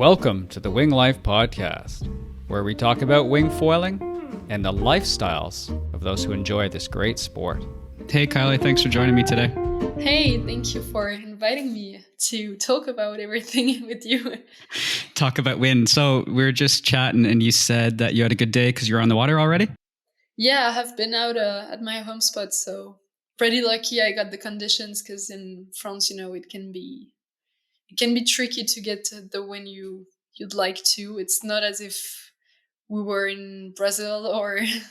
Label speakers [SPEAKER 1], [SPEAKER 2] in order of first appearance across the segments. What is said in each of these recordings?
[SPEAKER 1] Welcome to the Wing Life Podcast, where we talk about wing foiling and the lifestyles of those who enjoy this great sport. Hey, Kylie, thanks for joining me today.
[SPEAKER 2] Hey, thank you for inviting me to talk about everything with you.
[SPEAKER 1] Talk about wind. So we were just chatting and you said that you had a good day because you're on the water already?
[SPEAKER 2] Yeah, I have been out at my home spot, so pretty lucky I got the conditions because in France, it can be tricky to get the wind you'd like to. It's not as if we were in Brazil or it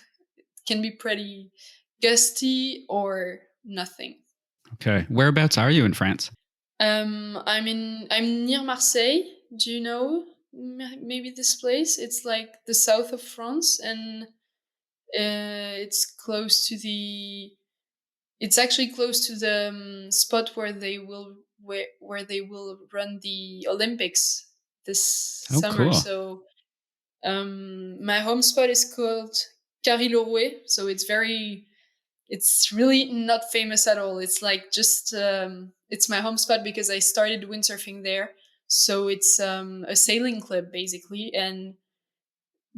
[SPEAKER 2] can be pretty gusty or nothing.
[SPEAKER 1] Okay. Whereabouts are you in France?
[SPEAKER 2] I'm near Marseille. Do you know maybe this place? It's like the south of France, and it's close to the. It's actually close to the spot where they will run the Olympics this summer.
[SPEAKER 1] Cool.
[SPEAKER 2] So my home spot is called Carry-Lorouet. So it's really not famous at all. It's like just it's my home spot because I started windsurfing there. So it's a sailing club basically,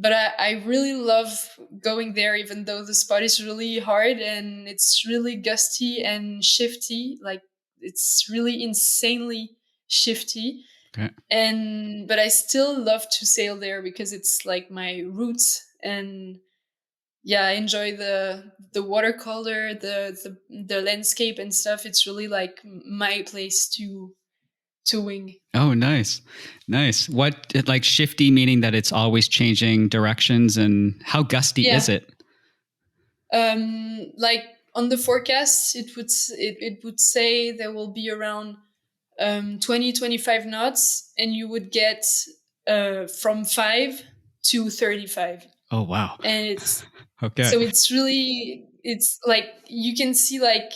[SPEAKER 2] but I really love going there, even though the spot is really hard and it's really gusty and shifty. Like it's really insanely shifty.
[SPEAKER 1] Okay.
[SPEAKER 2] But I still love to sail there because it's like my roots, and yeah, I enjoy the watercolor, the landscape and stuff. It's really like my place to wing.
[SPEAKER 1] Oh, nice. What, like shifty, meaning that it's always changing directions, and how gusty is it?
[SPEAKER 2] Like on the forecast, it would say there will be around 20-25 knots, and you would get from 5 to 35.
[SPEAKER 1] Oh, wow.
[SPEAKER 2] And it's
[SPEAKER 1] okay.
[SPEAKER 2] So it's like you can see like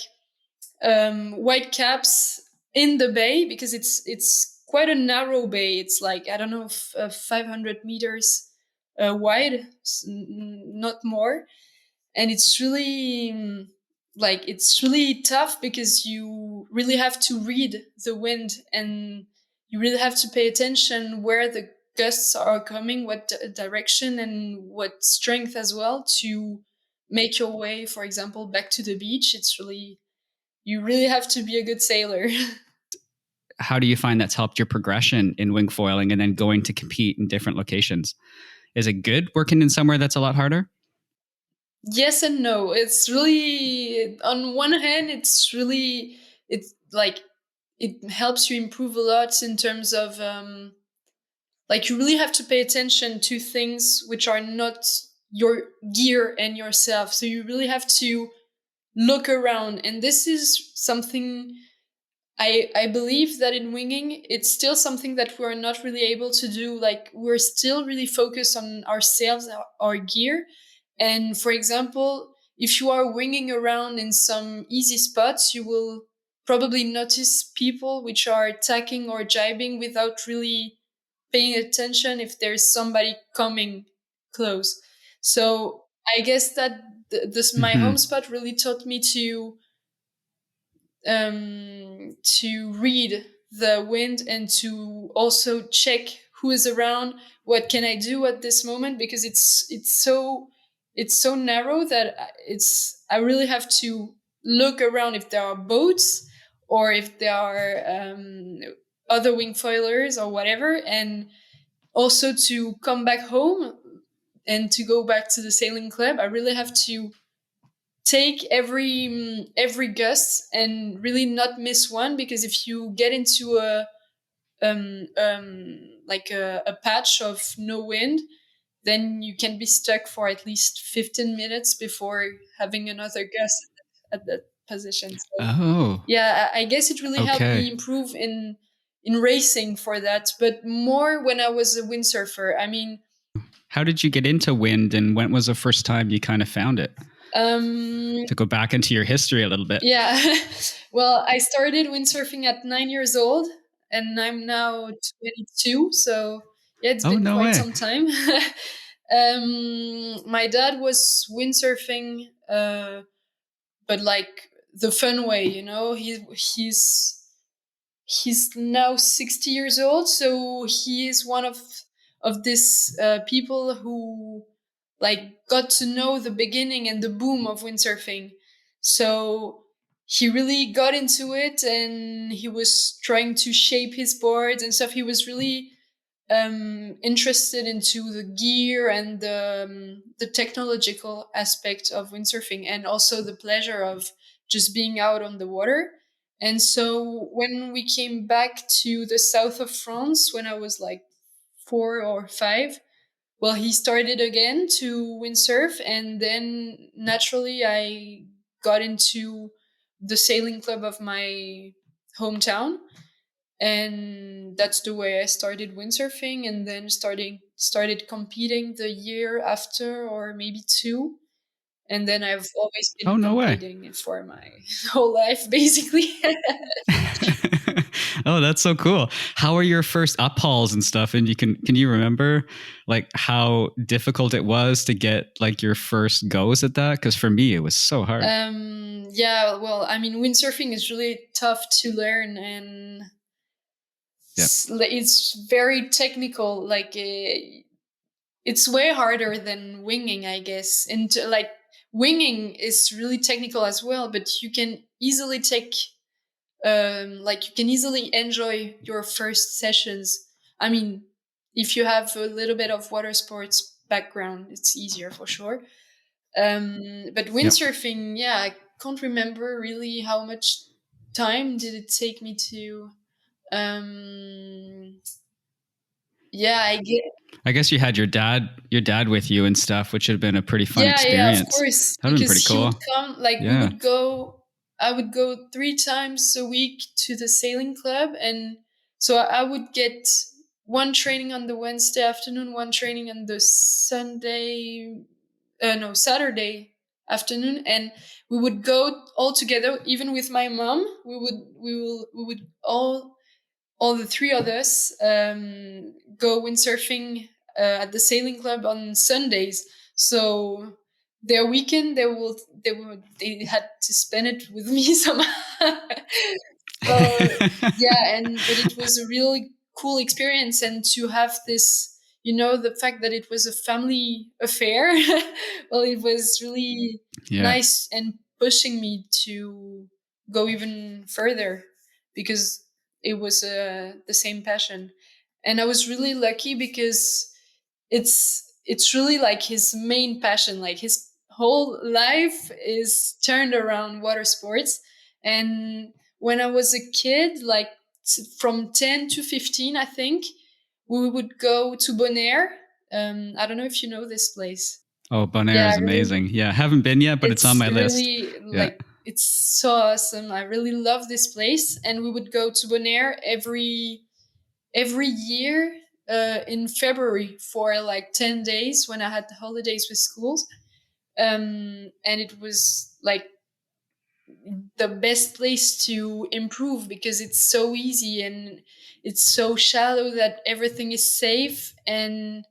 [SPEAKER 2] white caps in the bay because it's quite a narrow bay. It's like, I don't know, 500 meters wide, not more. And it's really it's really tough because you really have to read the wind, and you really have to pay attention where the gusts are coming, what direction and what strength as well, to make your way, for example, back to the beach. You really have to be a good sailor.
[SPEAKER 1] How do you find that's helped your progression in wing foiling and then going to compete in different locations? Is it good working in somewhere that's a lot harder?
[SPEAKER 2] Yes and no. It's really, on one hand, it's like it helps you improve a lot in terms of like you really have to pay attention to things which are not your gear and yourself. So you really have to look around, and this is something I believe that in winging, it's still something that we're not really able to do. Like we're still really focused on ourselves, our gear. And for example, if you are winging around in some easy spots, you will probably notice people which are tacking or jibing without really paying attention if there's somebody coming close. So I guess that my home spot really taught me to read the wind and to also check who is around, what can I do at this moment, because it's so narrow that I really have to look around if there are boats or if there are other wing foilers or whatever, and also to come back home and to go back to the sailing club. I really have to take every gust and really not miss one, because if you get into a patch of no wind, then you can be stuck for at least 15 minutes before having another gust at that position. So, yeah, I guess it really helped me improve in racing for that, but more when I was a windsurfer. I mean,
[SPEAKER 1] how did you get into wind, and when was the first time you kind of found it? To go back into your history a little bit.
[SPEAKER 2] Yeah. Well, I started windsurfing at 9 years old, and I'm now 22. So yeah, it's been quite some time. My dad was windsurfing, but like the fun way, he's now 60 years old, so he is one of this people who like got to know the beginning and the boom of windsurfing. So he really got into it, and he was trying to shape his boards and stuff. He was really interested into the gear and the technological aspect of windsurfing, and also the pleasure of just being out on the water. And so when we came back to the south of France, when I was like 4 or 5, well, he started again to windsurf, and then naturally I got into the sailing club of my hometown, and that's the way I started windsurfing, and then started competing the year after, or maybe two, and then I've always
[SPEAKER 1] Oh,
[SPEAKER 2] been
[SPEAKER 1] no way.
[SPEAKER 2] competing for my whole life, basically.
[SPEAKER 1] Oh, that's so cool. How are your first up hauls and stuff? And can you remember like how difficult it was to get like your first goes at that? Because for me, it was so hard.
[SPEAKER 2] Yeah, well, I mean, windsurfing is really tough to learn, and
[SPEAKER 1] Yeah.
[SPEAKER 2] it's very technical. Like it's way harder than winging, I guess. And like winging is really technical as well, but you can easily take like you can easily enjoy your first sessions. I mean, if you have a little bit of water sports background, it's easier for sure. But
[SPEAKER 1] Yep.
[SPEAKER 2] windsurfing, yeah, I can't remember really how much time did it take me to. Um, yeah,
[SPEAKER 1] I guess you had your dad with you and stuff, which would have been a pretty fun
[SPEAKER 2] yeah, yeah, of
[SPEAKER 1] experience.
[SPEAKER 2] course,
[SPEAKER 1] That would have been
[SPEAKER 2] because
[SPEAKER 1] pretty
[SPEAKER 2] he would
[SPEAKER 1] cool.
[SPEAKER 2] come. Like we
[SPEAKER 1] Yeah.
[SPEAKER 2] would go. I would go 3 times a week to the sailing club, and so I would get one training on the Wednesday afternoon, one training on the Sunday, no, Saturday afternoon, and we would go all together. Even with my mom, we would all the three of us go windsurfing at the sailing club on Sundays. So their weekend, they had to spend it with me somehow. So yeah, and but it was a really cool experience, and to have this, the fact that it was a family affair. Well, it was really
[SPEAKER 1] Yeah.
[SPEAKER 2] nice and pushing me to go even further, because it was the same passion. And I was really lucky because it's really like his main passion. Like his whole life is turned around water sports. And when I was a kid, like from 10 to 15, I think, we would go to Bonaire. I don't know if you know this place.
[SPEAKER 1] Oh, Bonaire
[SPEAKER 2] Yeah,
[SPEAKER 1] is
[SPEAKER 2] I really,
[SPEAKER 1] amazing. Yeah, haven't been yet, but it's on
[SPEAKER 2] it's
[SPEAKER 1] my list.
[SPEAKER 2] really
[SPEAKER 1] Yeah.
[SPEAKER 2] like it's so awesome. I really love this place, and we would go to Bonaire every year in February for like 10 days when I had the holidays with schools. And it was like the best place to improve, because it's so easy and it's so shallow that everything is safe, and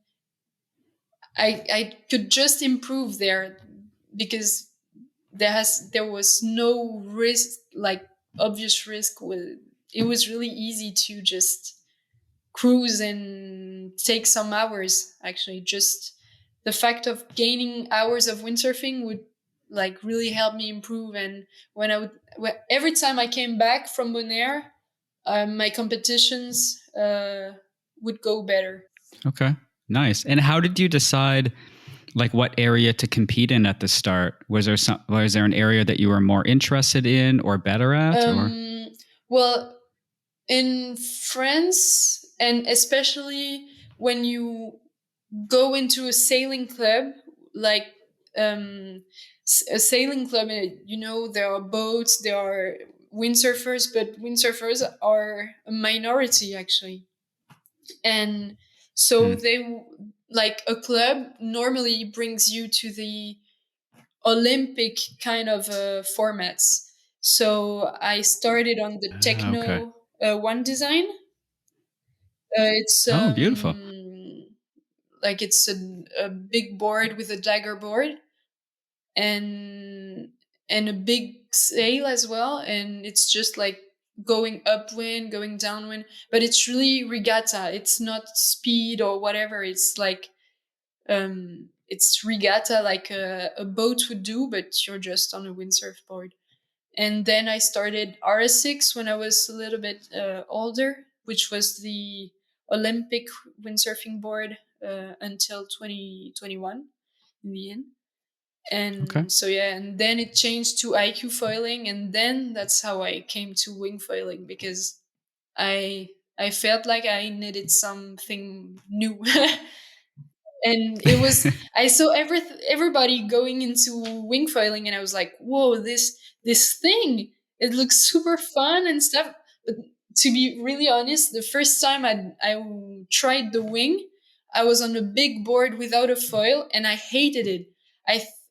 [SPEAKER 2] I could just improve there, because there was no risk, like obvious risk. With it was really easy to just cruise and take some hours. Actually, just the fact of gaining hours of windsurfing would like really help me improve. And every time I came back from Bonaire, my competitions would go better.
[SPEAKER 1] Okay. Nice. And how did you decide like what area to compete in at the start? Was there an area that you were more interested in or better at, or?
[SPEAKER 2] Well, in France, and especially when you go into a sailing club, like a sailing club, there are boats, there are windsurfers, but windsurfers are a minority, actually. And so
[SPEAKER 1] Hmm.
[SPEAKER 2] they, like a club normally brings you to the Olympic kind of formats. So I started on the
[SPEAKER 1] Okay.
[SPEAKER 2] techno one design. It's
[SPEAKER 1] Oh, beautiful.
[SPEAKER 2] like it's a big board with a dagger board, and a big sail as well, and it's just like going upwind, going downwind, but it's really regatta. It's not speed or whatever. It's like it's regatta like a boat would do, but you're just on a windsurf board. And then I started RS6 when I was a little bit older, which was the Olympic windsurfing board until 2021 in the end.
[SPEAKER 1] Okay.
[SPEAKER 2] And so yeah, and then it changed to IQ foiling, and then that's how I came to wing foiling, because I I felt like I needed something new. And it was, I saw everybody going into wing foiling, and I was like, whoa, this thing, it looks super fun and stuff. But to be really honest, the first time I tried the wing, I was on a big board without a foil, and I hated it.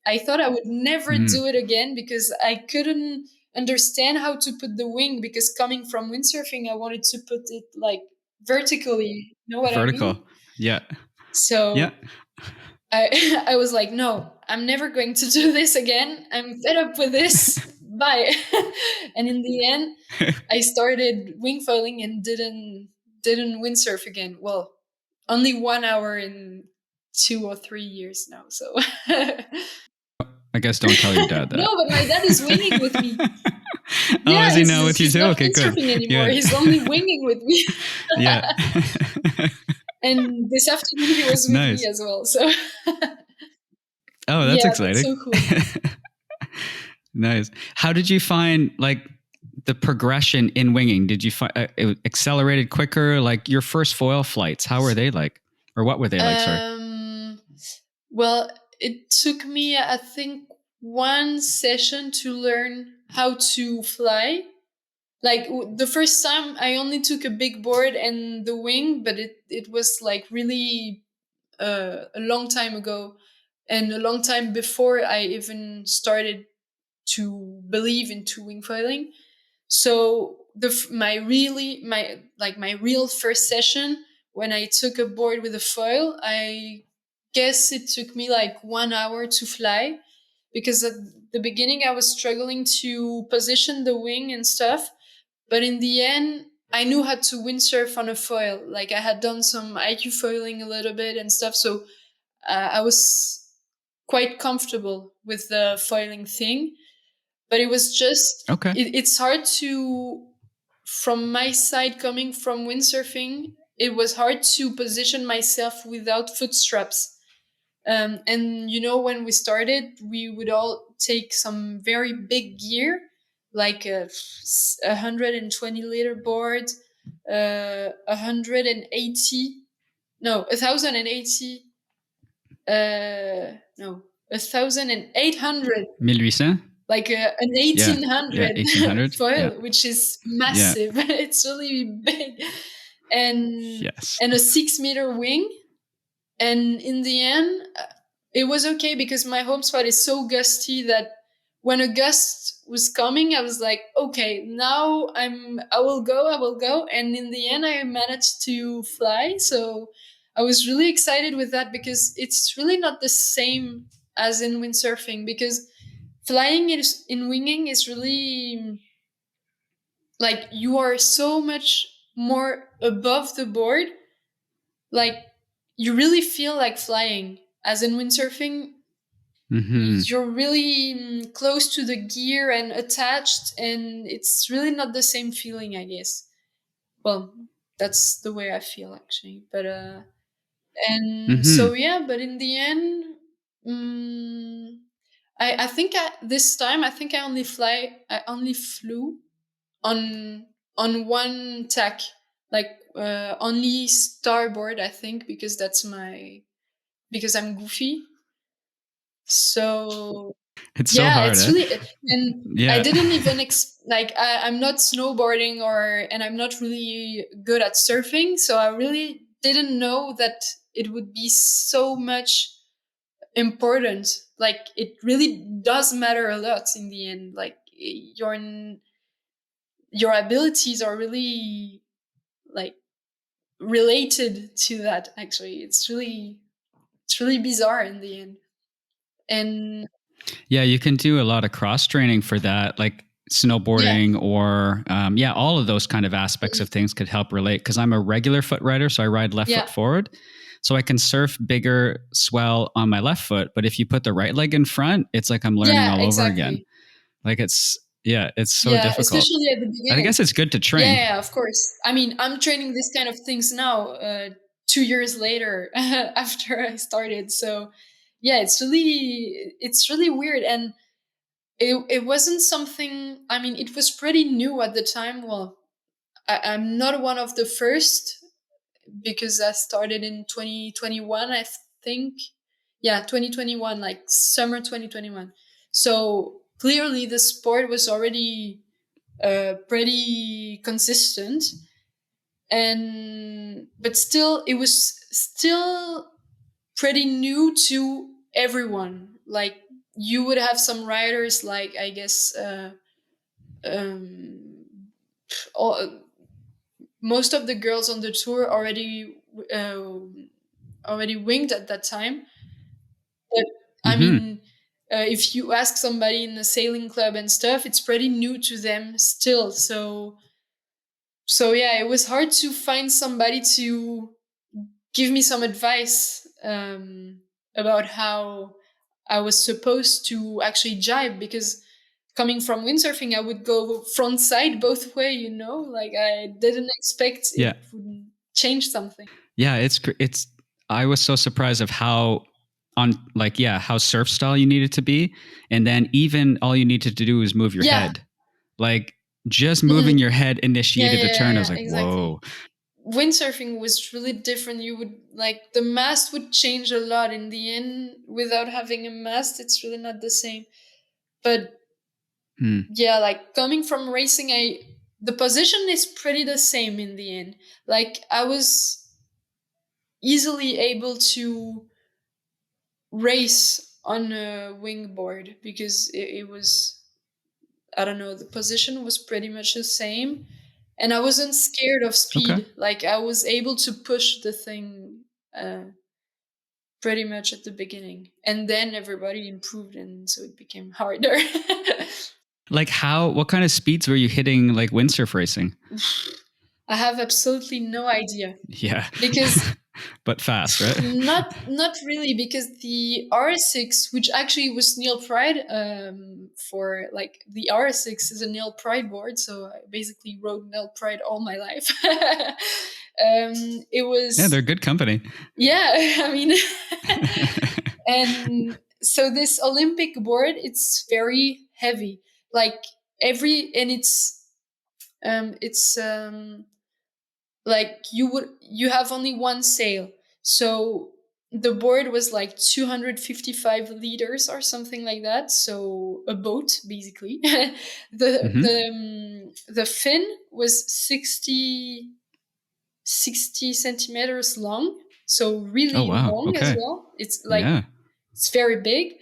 [SPEAKER 2] I thought I would never do it again, because I couldn't understand how to put the wing, because coming from windsurfing, I wanted to put it like vertically. You know what I
[SPEAKER 1] Vertical.
[SPEAKER 2] mean?
[SPEAKER 1] Yeah. Yeah.
[SPEAKER 2] So I was like, no, I'm never going to do this again. I'm fed up with this. Bye. And in the end, I started wing foiling and didn't windsurf again. Well, only 1 hour in 2 or 3 years now. So
[SPEAKER 1] I guess don't tell your dad that.
[SPEAKER 2] no, but my dad is winging with me.
[SPEAKER 1] Oh,
[SPEAKER 2] Yeah,
[SPEAKER 1] is he now with you
[SPEAKER 2] he's
[SPEAKER 1] too?
[SPEAKER 2] not
[SPEAKER 1] Okay, good.
[SPEAKER 2] windsurfing anymore.
[SPEAKER 1] Yeah.
[SPEAKER 2] He's only winging with me.
[SPEAKER 1] Yeah.
[SPEAKER 2] And this afternoon he was with
[SPEAKER 1] Nice.
[SPEAKER 2] me as well. So
[SPEAKER 1] Oh, that's
[SPEAKER 2] yeah, that's
[SPEAKER 1] exciting.
[SPEAKER 2] so cool.
[SPEAKER 1] Nice. How did you find like the progression in winging? Did you find it accelerated quicker? Like your first foil flights, how were they like? Or what were they like? Sorry.
[SPEAKER 2] Well, it took me, I think, one session to learn how to fly. Like the first time, I only took a big board and the wing, but it was like really a long time ago, and a long time before I even started to believe into wing foiling. So my real first session, when I took a board with a foil, I guess it took me like 1 hour to fly, because at the beginning I was struggling to position the wing and stuff. But in the end, I knew how to windsurf on a foil. Like I had done some IQ foiling a little bit and stuff, so I was quite comfortable with the foiling thing. But it was just,
[SPEAKER 1] Okay.
[SPEAKER 2] it's hard to, from my side coming from windsurfing, it was hard to position myself without foot straps. And you know, when we started, we would all take some very big gear, like a 120-liter board, 180, no, 1080, no, 1800,
[SPEAKER 1] 1800?
[SPEAKER 2] like an
[SPEAKER 1] Yeah.
[SPEAKER 2] 1800
[SPEAKER 1] 1800.
[SPEAKER 2] foil,
[SPEAKER 1] Yeah.
[SPEAKER 2] which is
[SPEAKER 1] Yeah.
[SPEAKER 2] massive. It's really big. And
[SPEAKER 1] Yes.
[SPEAKER 2] and a 6-meter wing. And in the end, it was okay, because my home spot is so gusty that when a gust was coming, I was like, okay, now I will go. And in the end, I managed to fly. So I was really excited with that, because it's really not the same as in windsurfing, because flying is in winging is really like you are so much more above the board. Like you really feel like flying. As in windsurfing,
[SPEAKER 1] Mm-hmm.
[SPEAKER 2] you're really close to the gear and attached, and it's really not the same feeling, I guess. Well, that's the way I feel actually. But and so
[SPEAKER 1] Mm-hmm.
[SPEAKER 2] yeah, but in the end, um, I think this time I think I only flew on one tack, like only starboard, I think, because because I'm goofy. So
[SPEAKER 1] It's so
[SPEAKER 2] yeah,
[SPEAKER 1] hard,
[SPEAKER 2] it's
[SPEAKER 1] eh?
[SPEAKER 2] really, and I
[SPEAKER 1] Yeah.
[SPEAKER 2] didn't even like I'm not snowboarding, and I'm not really good at surfing, so I really didn't know that it would be so much important. Like it really does matter a lot in the end. Like your abilities are really like related to that. Actually, it's really bizarre in the end. And
[SPEAKER 1] Yeah, you can do a lot of cross training for that. Like snowboarding or all of those kind of aspects of things could help relate, because I'm a regular foot rider, so I ride left foot forward, so I can surf bigger swell on my left foot. But if you put the right leg in front, it's like I'm learning all over again. Like it's so difficult,
[SPEAKER 2] especially at the beginning.
[SPEAKER 1] I guess it's good to train.
[SPEAKER 2] Yeah, of course. I mean, I'm training this kind of things now 2 years later after I started. So yeah, it's really weird. And it wasn't something, I mean, it was pretty new at the time. Well, I'm not one of the first, because I started in 2021, I think. Yeah, 2021, like summer 2021. So clearly the sport was already pretty consistent. But still, it was still pretty new to everyone. Like, you would have some riders, like, I guess, most of the girls on the tour already winged at that time. But I mean, if you ask somebody in a sailing club and stuff, it's pretty new to them still. So yeah, it was hard to find somebody to give me some advice about how I was supposed to actually jibe, because coming from windsurfing, I would go front side both way, like I didn't expect it would change something.
[SPEAKER 1] Yeah, it's I was so surprised of how how surf style you needed to be, and then even all you needed to do was move your head. Like just moving your head initiated a turn. I was like, exactly. Whoa.
[SPEAKER 2] Windsurfing was really different. You would the mast would change a lot in the end. Without having a mast, it's really not the same. But yeah, coming from racing, the position is pretty the same in the end. I was easily able to race on a wingboard, because it was, I don't know, the position was pretty much the same, and I wasn't scared of speed. Okay. I was able to push the thing pretty much at the beginning, and then everybody improved, and so it became harder.
[SPEAKER 1] What kind of speeds were you hitting windsurf racing?
[SPEAKER 2] I have absolutely no idea.
[SPEAKER 1] Yeah.
[SPEAKER 2] Because
[SPEAKER 1] but fast, right?
[SPEAKER 2] Not really, because the R6, which actually was Neilpryde, for the R6 is a Neilpryde board, so I basically rode Neilpryde all my life. It was,
[SPEAKER 1] yeah, they're a good company.
[SPEAKER 2] Yeah, I mean, and so this Olympic board, it's very heavy. You have only one sail, so the board was 255 liters or something like that, so a boat basically. The fin was 60 centimeters long, so really long as well. It's it's very big,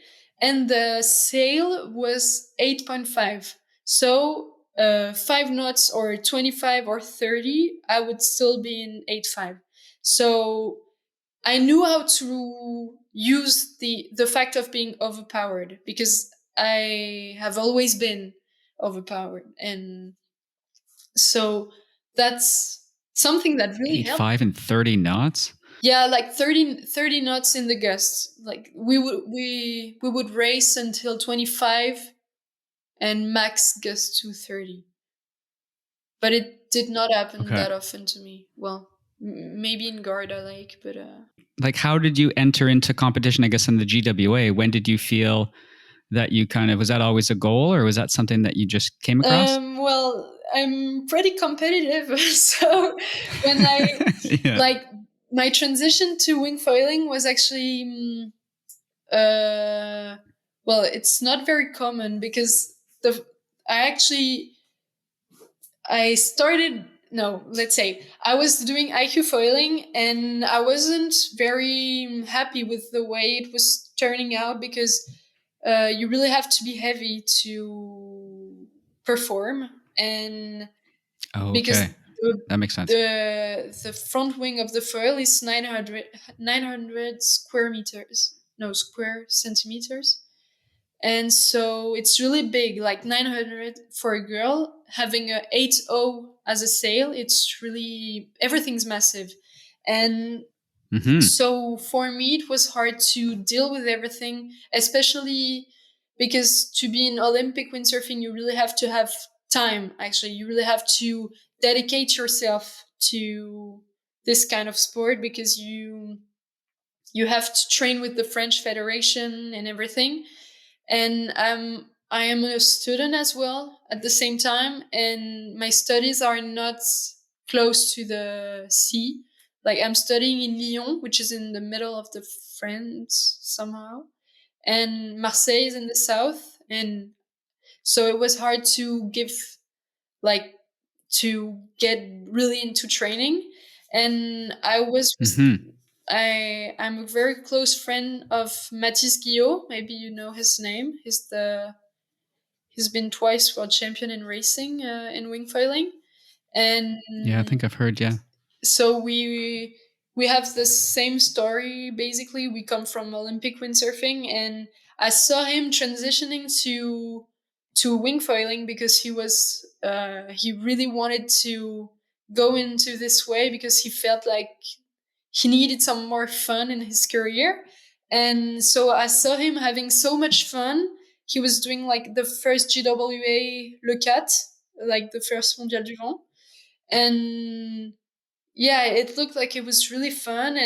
[SPEAKER 2] and the sail was 8.5, so 5 knots or 25 or 30, I would still be in 8.5. So I knew how to use the fact of being overpowered, because I have always been overpowered. And so that's something that really helped.
[SPEAKER 1] 8.5 and 30 knots?
[SPEAKER 2] Yeah, 30 knots in the gusts. We would race until 25 and max gust to 30. But it did not happen that often to me. Well, maybe in Garda Lake, but
[SPEAKER 1] how did you enter into competition, I guess, in the GWA? When did you feel that you was that always a goal, or was that something that you just came across?
[SPEAKER 2] Well, I'm pretty competitive. So when I my transition to wing foiling was actually well, it's not very common, because I was doing IQ foiling, and I wasn't very happy with the way it was turning out, because you really have to be heavy to perform, and because
[SPEAKER 1] that makes sense.
[SPEAKER 2] The front wing of the foil is 900 square centimeters. And so it's really big, like 900 for a girl, having a 80 as a sail. It's really, everything's massive. And
[SPEAKER 1] Hmm.
[SPEAKER 2] so for me, it was hard to deal with everything, especially because to be in Olympic windsurfing, you really have to have time. Actually, you really have to dedicate yourself to this kind of sport, because you have to train with the French Federation and everything. And I am a student as well at the same time, and my studies are not close to the sea. Like, I'm studying in Lyon, which is in the middle of the France somehow, and Marseille is in the south. And so it was hard to give, like, to get really into training. And I was
[SPEAKER 1] Hmm.
[SPEAKER 2] I'm a very close friend of Mathis Guillot. Maybe you know his name. He's been twice world champion in racing, in wing foiling. And
[SPEAKER 1] Yeah, I think I've heard. Yeah.
[SPEAKER 2] so we have the same story. Basically, we come from Olympic windsurfing, and I saw him transitioning to wing foiling because he really wanted to go into this way, because he felt like he needed some more fun in his career. And so I saw him having so much fun. He was doing like the first GWA Le 4, like the first Mondial du Vent. And yeah, it looked like it was really fun.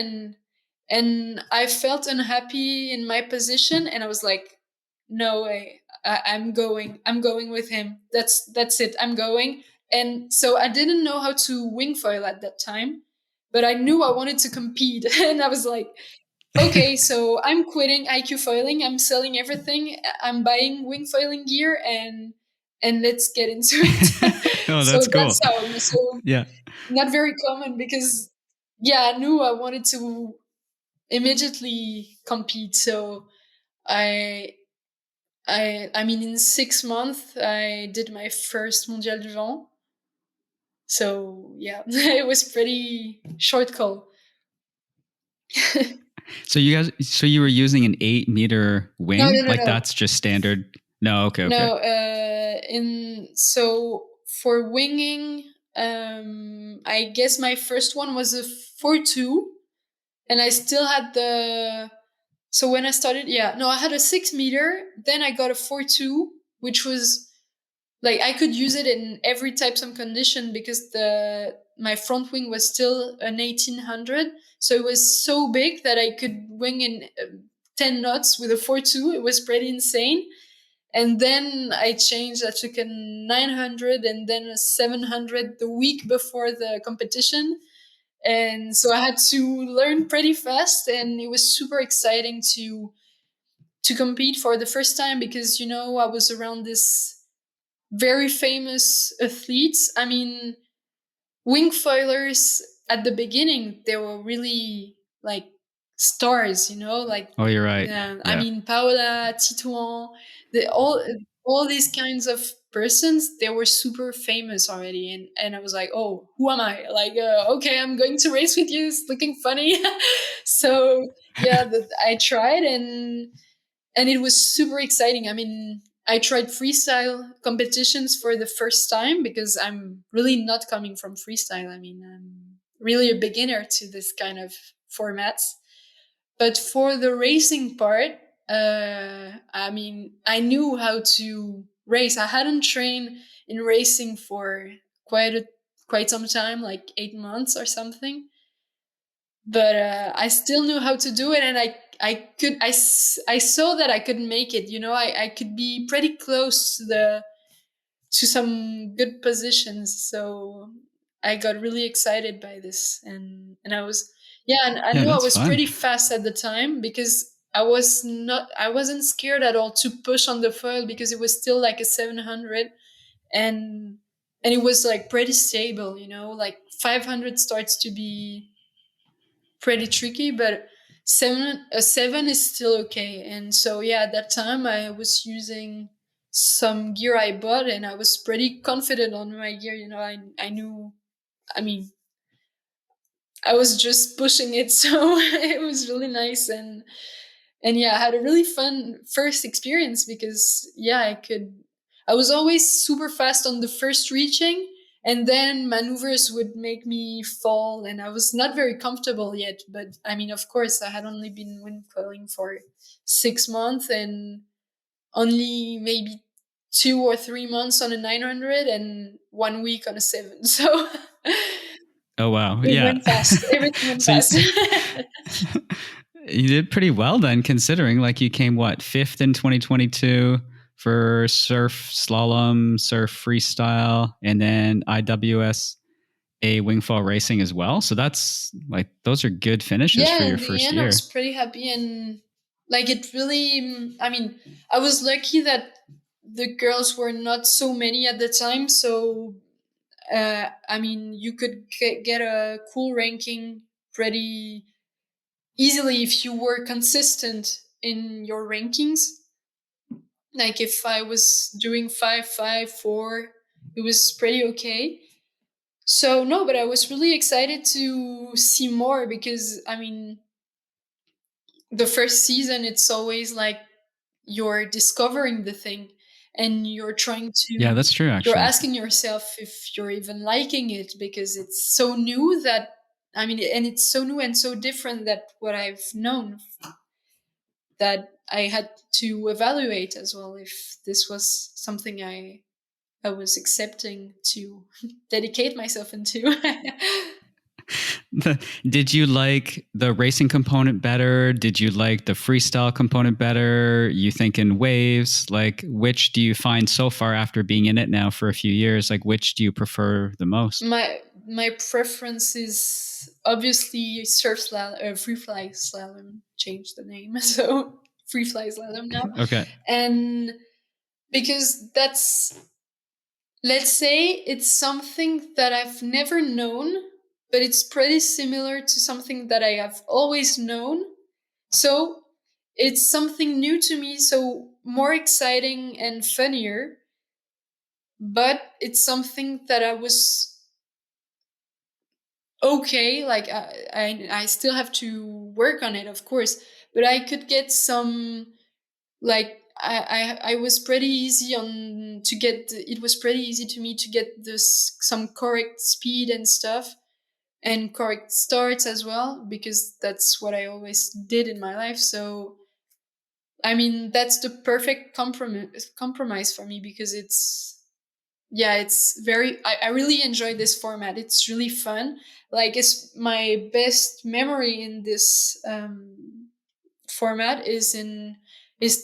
[SPEAKER 2] And I felt unhappy in my position, and I was like, no way, I'm going with him. That's it, I'm going. And so I didn't know how to wing foil at that time, but I knew I wanted to compete. And I was like, okay, so I'm quitting IQ foiling, I'm selling everything, I'm buying wing foiling gear, and let's get into it.
[SPEAKER 1] Oh,
[SPEAKER 2] So
[SPEAKER 1] that's
[SPEAKER 2] that's
[SPEAKER 1] cool.
[SPEAKER 2] how. So
[SPEAKER 1] Yeah.
[SPEAKER 2] not very common, because yeah, I knew I wanted to immediately compete. So I I mean, in 6 months I did my first Mondial du Vent. So yeah, it was pretty short call.
[SPEAKER 1] So you were using an 8 meter
[SPEAKER 2] No, no,
[SPEAKER 1] wing?
[SPEAKER 2] no,
[SPEAKER 1] Like
[SPEAKER 2] no.
[SPEAKER 1] that's just standard? No. Okay. Okay.
[SPEAKER 2] No, in so for winging, I guess my first one was a 4.2, and I still had the. So when I started, yeah, no, I had a 6 meter. Then I got a 4.2, which was like I could use it in every type of condition, because the my front wing was still an 1800, so it was so big that I could wing in 10 knots with a 4.2. It was pretty insane. And then I changed. I took a 900 and then a 700 the week before the competition. And so I had to learn pretty fast, and it was super exciting to compete for the first time, because I was around this very famous athletes. I mean, wing foilers at the beginning, they were really like stars, like,
[SPEAKER 1] Oh, you're right.
[SPEAKER 2] yeah. I
[SPEAKER 1] Yeah.
[SPEAKER 2] mean, Paola, Titouan, all these kinds of persons, they were super famous already. And I was like, oh, who am I? Like, okay, I'm going to race with you. It's looking funny. So yeah, I tried, and it was super exciting. I mean, I tried freestyle competitions for the first time, because I'm really not coming from freestyle. I mean, I'm really a beginner to this kind of formats. But for the racing part, I mean, I knew how to race. I hadn't trained in racing for quite some time, like 8 months or something. But I still knew how to do it, and I saw that I could make it. I could be pretty close to some good positions. So I got really excited by this, and I was, yeah, and I
[SPEAKER 1] Yeah,
[SPEAKER 2] knew I
[SPEAKER 1] that's
[SPEAKER 2] was
[SPEAKER 1] fun.
[SPEAKER 2] pretty fast at the time, because I wasn't scared at all to push on the foil, because it was still like a 700. And it was like pretty stable. Like 500 starts to be pretty tricky, but a 7 is still okay. And so yeah, at that time I was using some gear I bought, and I was pretty confident on my gear. I knew. I mean, I was just pushing it, so it was really nice. And yeah, I had a really fun first experience because yeah, I was always super fast on the first reaching, and then maneuvers would make me fall, and I was not very comfortable yet. But I mean, of course, I had only been wind coiling for 6 months and only maybe 2 or 3 months on a 900 and 1 week on a 7. So
[SPEAKER 1] Oh wow,
[SPEAKER 2] it
[SPEAKER 1] yeah.
[SPEAKER 2] went fast. Everything went
[SPEAKER 1] So you,
[SPEAKER 2] fast.
[SPEAKER 1] you did pretty well then, considering like you came what, fifth in 2022 for surf slalom, surf freestyle, and then IWS a wingfall racing as well. So that's like those are good finishes for
[SPEAKER 2] Yeah,
[SPEAKER 1] your
[SPEAKER 2] in the
[SPEAKER 1] first
[SPEAKER 2] end, I was
[SPEAKER 1] year.
[SPEAKER 2] pretty happy, and like it really. I mean, I was lucky that the girls were not so many at the time, so I mean, you could get a cool ranking pretty easily if you were consistent in your rankings. Like if I was doing 5, 5, 4, it was pretty okay. So no, but I was really excited to see more because I mean, the first season it's always like you're discovering the thing and you're trying
[SPEAKER 1] Yeah,
[SPEAKER 2] to
[SPEAKER 1] that's true
[SPEAKER 2] you're
[SPEAKER 1] actually.
[SPEAKER 2] asking yourself if you're even liking it because it's so new that I mean and it's so new and so different that what I've known that I had to evaluate as well if this was something I was accepting to dedicate myself into.
[SPEAKER 1] Did you like the racing component better? Did you like the freestyle component better? You think in waves? Like, which do you find so far after being in it now for a few years? Like, which do you prefer the most?
[SPEAKER 2] My preference is obviously surf slalom, free fly slalom. Changed the name, so free fly slalom now,
[SPEAKER 1] Okay.
[SPEAKER 2] and because that's, let's say, it's something that I've never known, but it's pretty similar to something that I have always known. So it's something new to me, so more exciting and funnier. But it's something that I was okay. Like I still have to work on it, of course, but I could get some like I was pretty easy on to get it was pretty easy to me to get this some correct speed and stuff and correct starts as well because that's what I always did in my life. So I mean that's the perfect compromise for me because it's yeah it's very I really enjoy this format. It's really fun. Like it's my best memory in this format is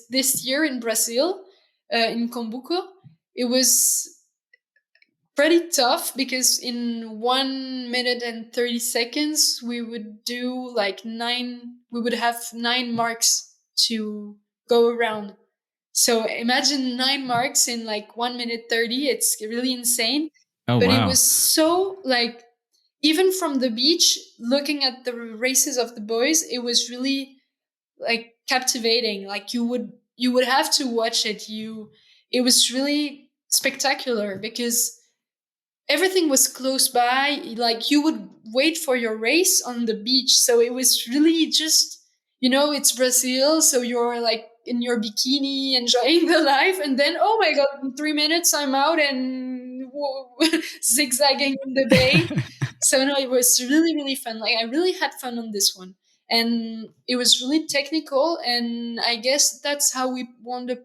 [SPEAKER 2] this year in Brazil, in Combuco. It was pretty tough because in 1 minute and 30 seconds we would do like we would have 9 marks to go around. So imagine 9 marks in like 1 minute 30. It's really insane.
[SPEAKER 1] Oh,
[SPEAKER 2] But it
[SPEAKER 1] wow.
[SPEAKER 2] was so like even from the beach, looking at the races of the boys, it was really like captivating. Like you would have to watch it. It was really spectacular because everything was close by. Like you would wait for your race on the beach. So it was really just, it's Brazil. So you're like in your bikini enjoying the life. And then, oh my God, in 3 minutes, I'm out and zigzagging in the bay. So no, it was really, really fun. Like I really had fun on this one. And it was really technical. And I guess that's how we want to,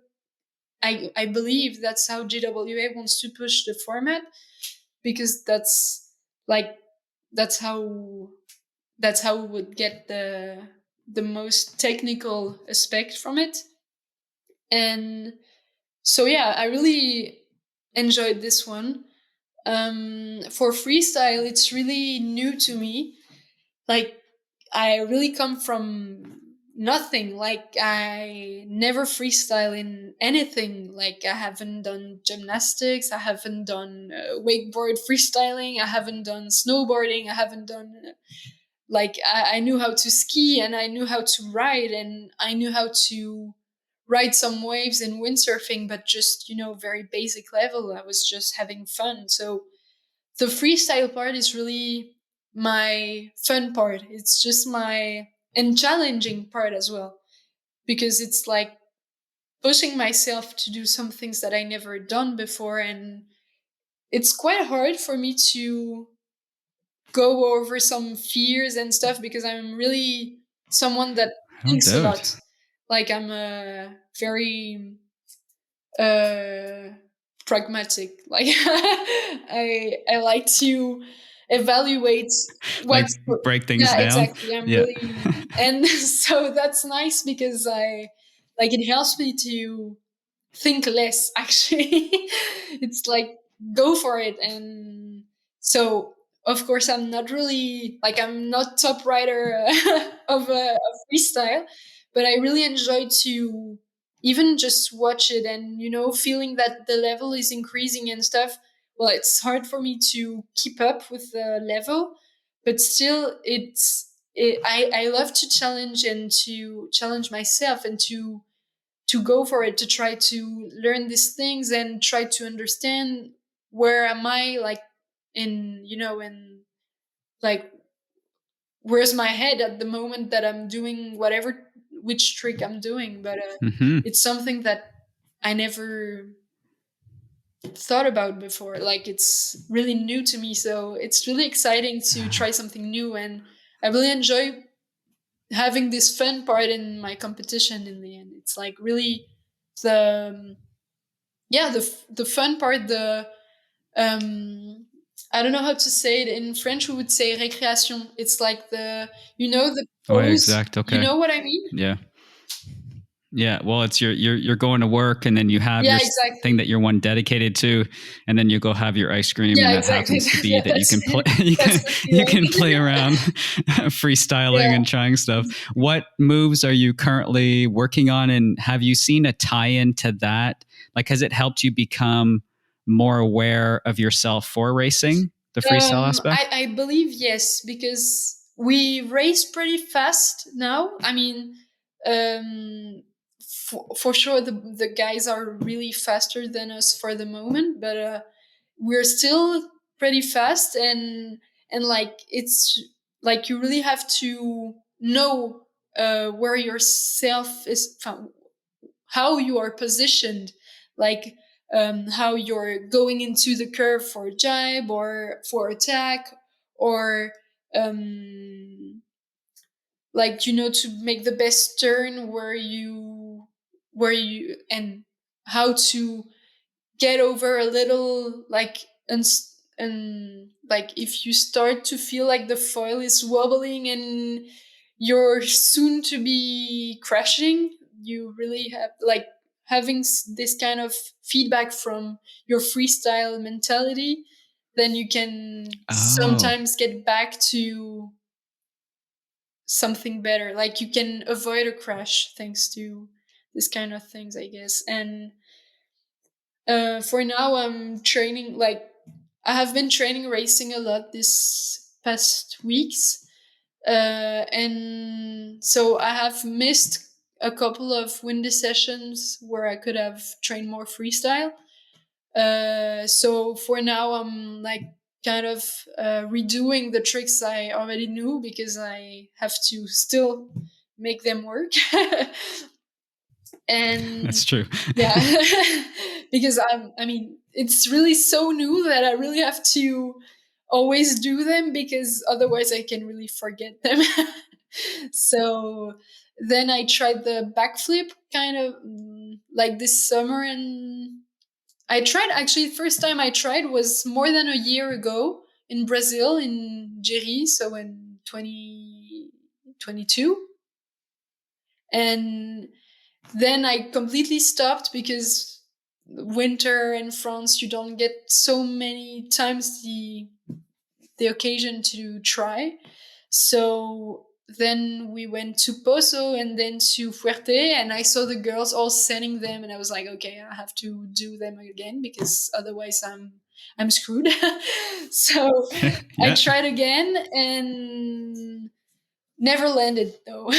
[SPEAKER 2] I believe that's how GWA wants to push the format because like that's how we would get the most technical aspect from it. And so yeah, I really enjoyed this one. For freestyle, it's really new to me. Like I really come from nothing. Like I never freestyle in anything. Like I haven't done gymnastics. I haven't done wakeboard freestyling. I haven't done snowboarding. I haven't done like I knew how to ski and I knew how to ride and I knew how to ride some waves in windsurfing, but just very basic level. I was just having fun. So the freestyle part is really my fun part. It's just my and challenging part as well. because it's like pushing myself to do some things that I never done before, and it's quite hard for me to go over some fears and stuff because I'm really someone that
[SPEAKER 1] No
[SPEAKER 2] thinks a
[SPEAKER 1] doubt.
[SPEAKER 2] lot. Like I'm a very uh pragmatic. Like I like to evaluate
[SPEAKER 1] Like
[SPEAKER 2] what's
[SPEAKER 1] break things
[SPEAKER 2] yeah,
[SPEAKER 1] down.
[SPEAKER 2] exactly. I'm
[SPEAKER 1] Yeah.
[SPEAKER 2] really and so that's nice because I like it helps me to think less actually. It's like go for it. And so of course I'm not really like I'm not top writer of freestyle, but I really enjoy to even just watch it and feeling that the level is increasing and stuff. Well, it's hard for me to keep up with the level, but still I love to challenge and to challenge myself and to go for it, to try to learn these things and try to understand where am I, like in like where's my head at the moment that I'm doing whatever which trick I'm doing. But
[SPEAKER 1] Hmm.
[SPEAKER 2] it's something that I never thought about before. Like it's really new to me, so it's really exciting to try something new, and I really enjoy having this fun part in my competition. In the end, it's like really the yeah the fun part, the um I don't know how to say it in French. We would say récréation. It's like the
[SPEAKER 1] Oh, yeah,
[SPEAKER 2] pose.
[SPEAKER 1] exact.
[SPEAKER 2] You
[SPEAKER 1] Okay.
[SPEAKER 2] know what I mean?
[SPEAKER 1] Yeah. Yeah, well, it's you're going to work, and then you have
[SPEAKER 2] Yeah,
[SPEAKER 1] your thing
[SPEAKER 2] exactly.
[SPEAKER 1] that you're one dedicated to, and then you go have your ice cream,
[SPEAKER 2] Yeah,
[SPEAKER 1] and that
[SPEAKER 2] exactly.
[SPEAKER 1] happens to be
[SPEAKER 2] Yeah,
[SPEAKER 1] that you
[SPEAKER 2] that's
[SPEAKER 1] can play
[SPEAKER 2] it. That's the
[SPEAKER 1] you can
[SPEAKER 2] feeling.
[SPEAKER 1] play around freestyling
[SPEAKER 2] Yeah.
[SPEAKER 1] and trying stuff. What moves are you currently working on, and have you seen a tie-in to that? Like, has it helped you become more aware of yourself for racing, the freestyle aspect?
[SPEAKER 2] I believe yes, because we race pretty fast now. I mean, for sure the guys are really faster than us for the moment, but we're still pretty fast, and like it's like you really have to know where yourself is, how you are positioned, like how you're going into the curve for jibe or for attack, or like to make the best turn where you and how to get over a little, like and like if you start to feel like the foil is wobbling and you're soon to be crashing, you really have like having this kind of feedback from your freestyle mentality, then you can
[SPEAKER 1] Oh,
[SPEAKER 2] sometimes get back to something better, like you can avoid a crash thanks to this kind of things, I guess. And for now I'm training, like I have been training racing a lot this past weeks, and so I have missed a couple of windy sessions where I could have trained more freestyle. So for now I'm like kind of redoing the tricks I already knew because I have to still make them work. And
[SPEAKER 1] that's true.
[SPEAKER 2] yeah, because I mean it's really so new that I really have to always do them because otherwise I can really forget them. So then I tried the backflip kind of like this summer, and I tried, actually first time I tried was more than a year ago in Brazil, in Jeri, so in 2022. And then I completely stopped because winter in France, you don't get so many times the occasion to try. So then we went to Pozo and then to Fuerte, and I saw the girls all sending them, and I was like, okay, I have to do them again because otherwise I'm screwed. So I
[SPEAKER 1] Yeah.
[SPEAKER 2] tried again and never landed though.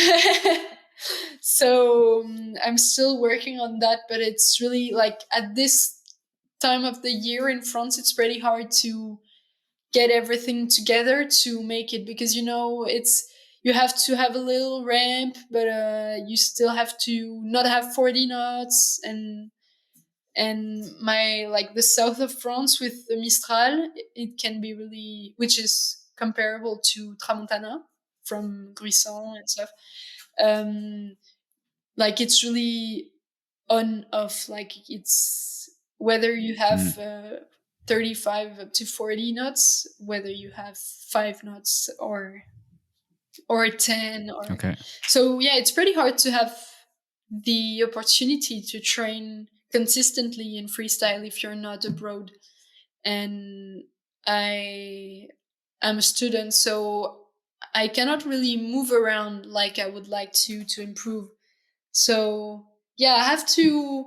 [SPEAKER 2] So I'm still working on that, but it's really like at this time of the year in France, it's pretty hard to get everything together to make it, because it's you have to have a little ramp, but you still have to not have 40 knots. And my like the south of France with the Mistral, it can be really, which is comparable to Tramontana from Gruissan and stuff. Like it's really on off. Like it's whether you have 35 up to 40 knots, whether you have 5 knots or 10 or
[SPEAKER 1] Okay.
[SPEAKER 2] So yeah, it's pretty hard to have the opportunity to train consistently in freestyle if you're not abroad. And I'm a student, so I cannot really move around like I would like to improve. So yeah, I have to,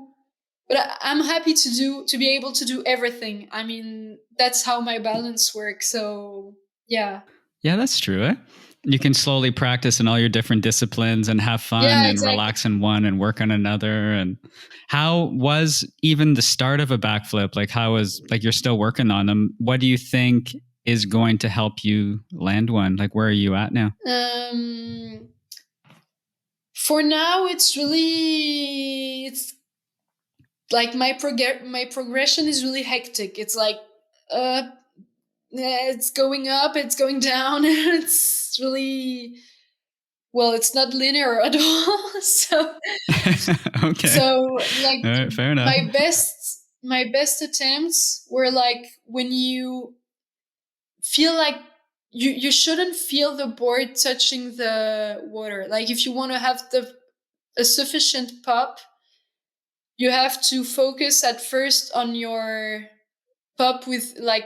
[SPEAKER 2] but I'm happy to be able to do everything. I mean, that's how my balance works. So yeah.
[SPEAKER 1] Yeah, that's true. Eh? You can slowly practice in all your different disciplines and have fun
[SPEAKER 2] Yeah,
[SPEAKER 1] and
[SPEAKER 2] exactly.
[SPEAKER 1] relax in one and work on another. And how was even the start of a backflip? Like, how was, like, you're still working on them. What do you think is going to help you land one? Like, where are you at now?
[SPEAKER 2] For now, it's like my progression is really hectic. It's like, it's going up, it's going down. It's really, well, it's not linear at all. So
[SPEAKER 1] okay.
[SPEAKER 2] So like,
[SPEAKER 1] all right, fair enough.
[SPEAKER 2] My best attempts were like when you feel like you shouldn't feel the board touching the water. Like if you want to have a sufficient pop, you have to focus at first on your pop with like,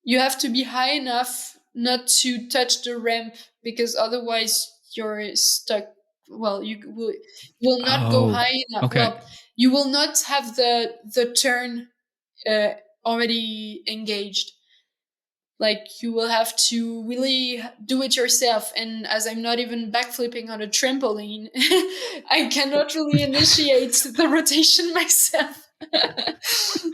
[SPEAKER 2] you have to be high enough not to touch the ramp, because otherwise you're stuck. Well, you will not go high enough.
[SPEAKER 1] Okay.
[SPEAKER 2] Well, you will not have the turn already engaged. Like you will have to really do it yourself. And as I'm not even backflipping on a trampoline, I cannot really initiate the rotation myself.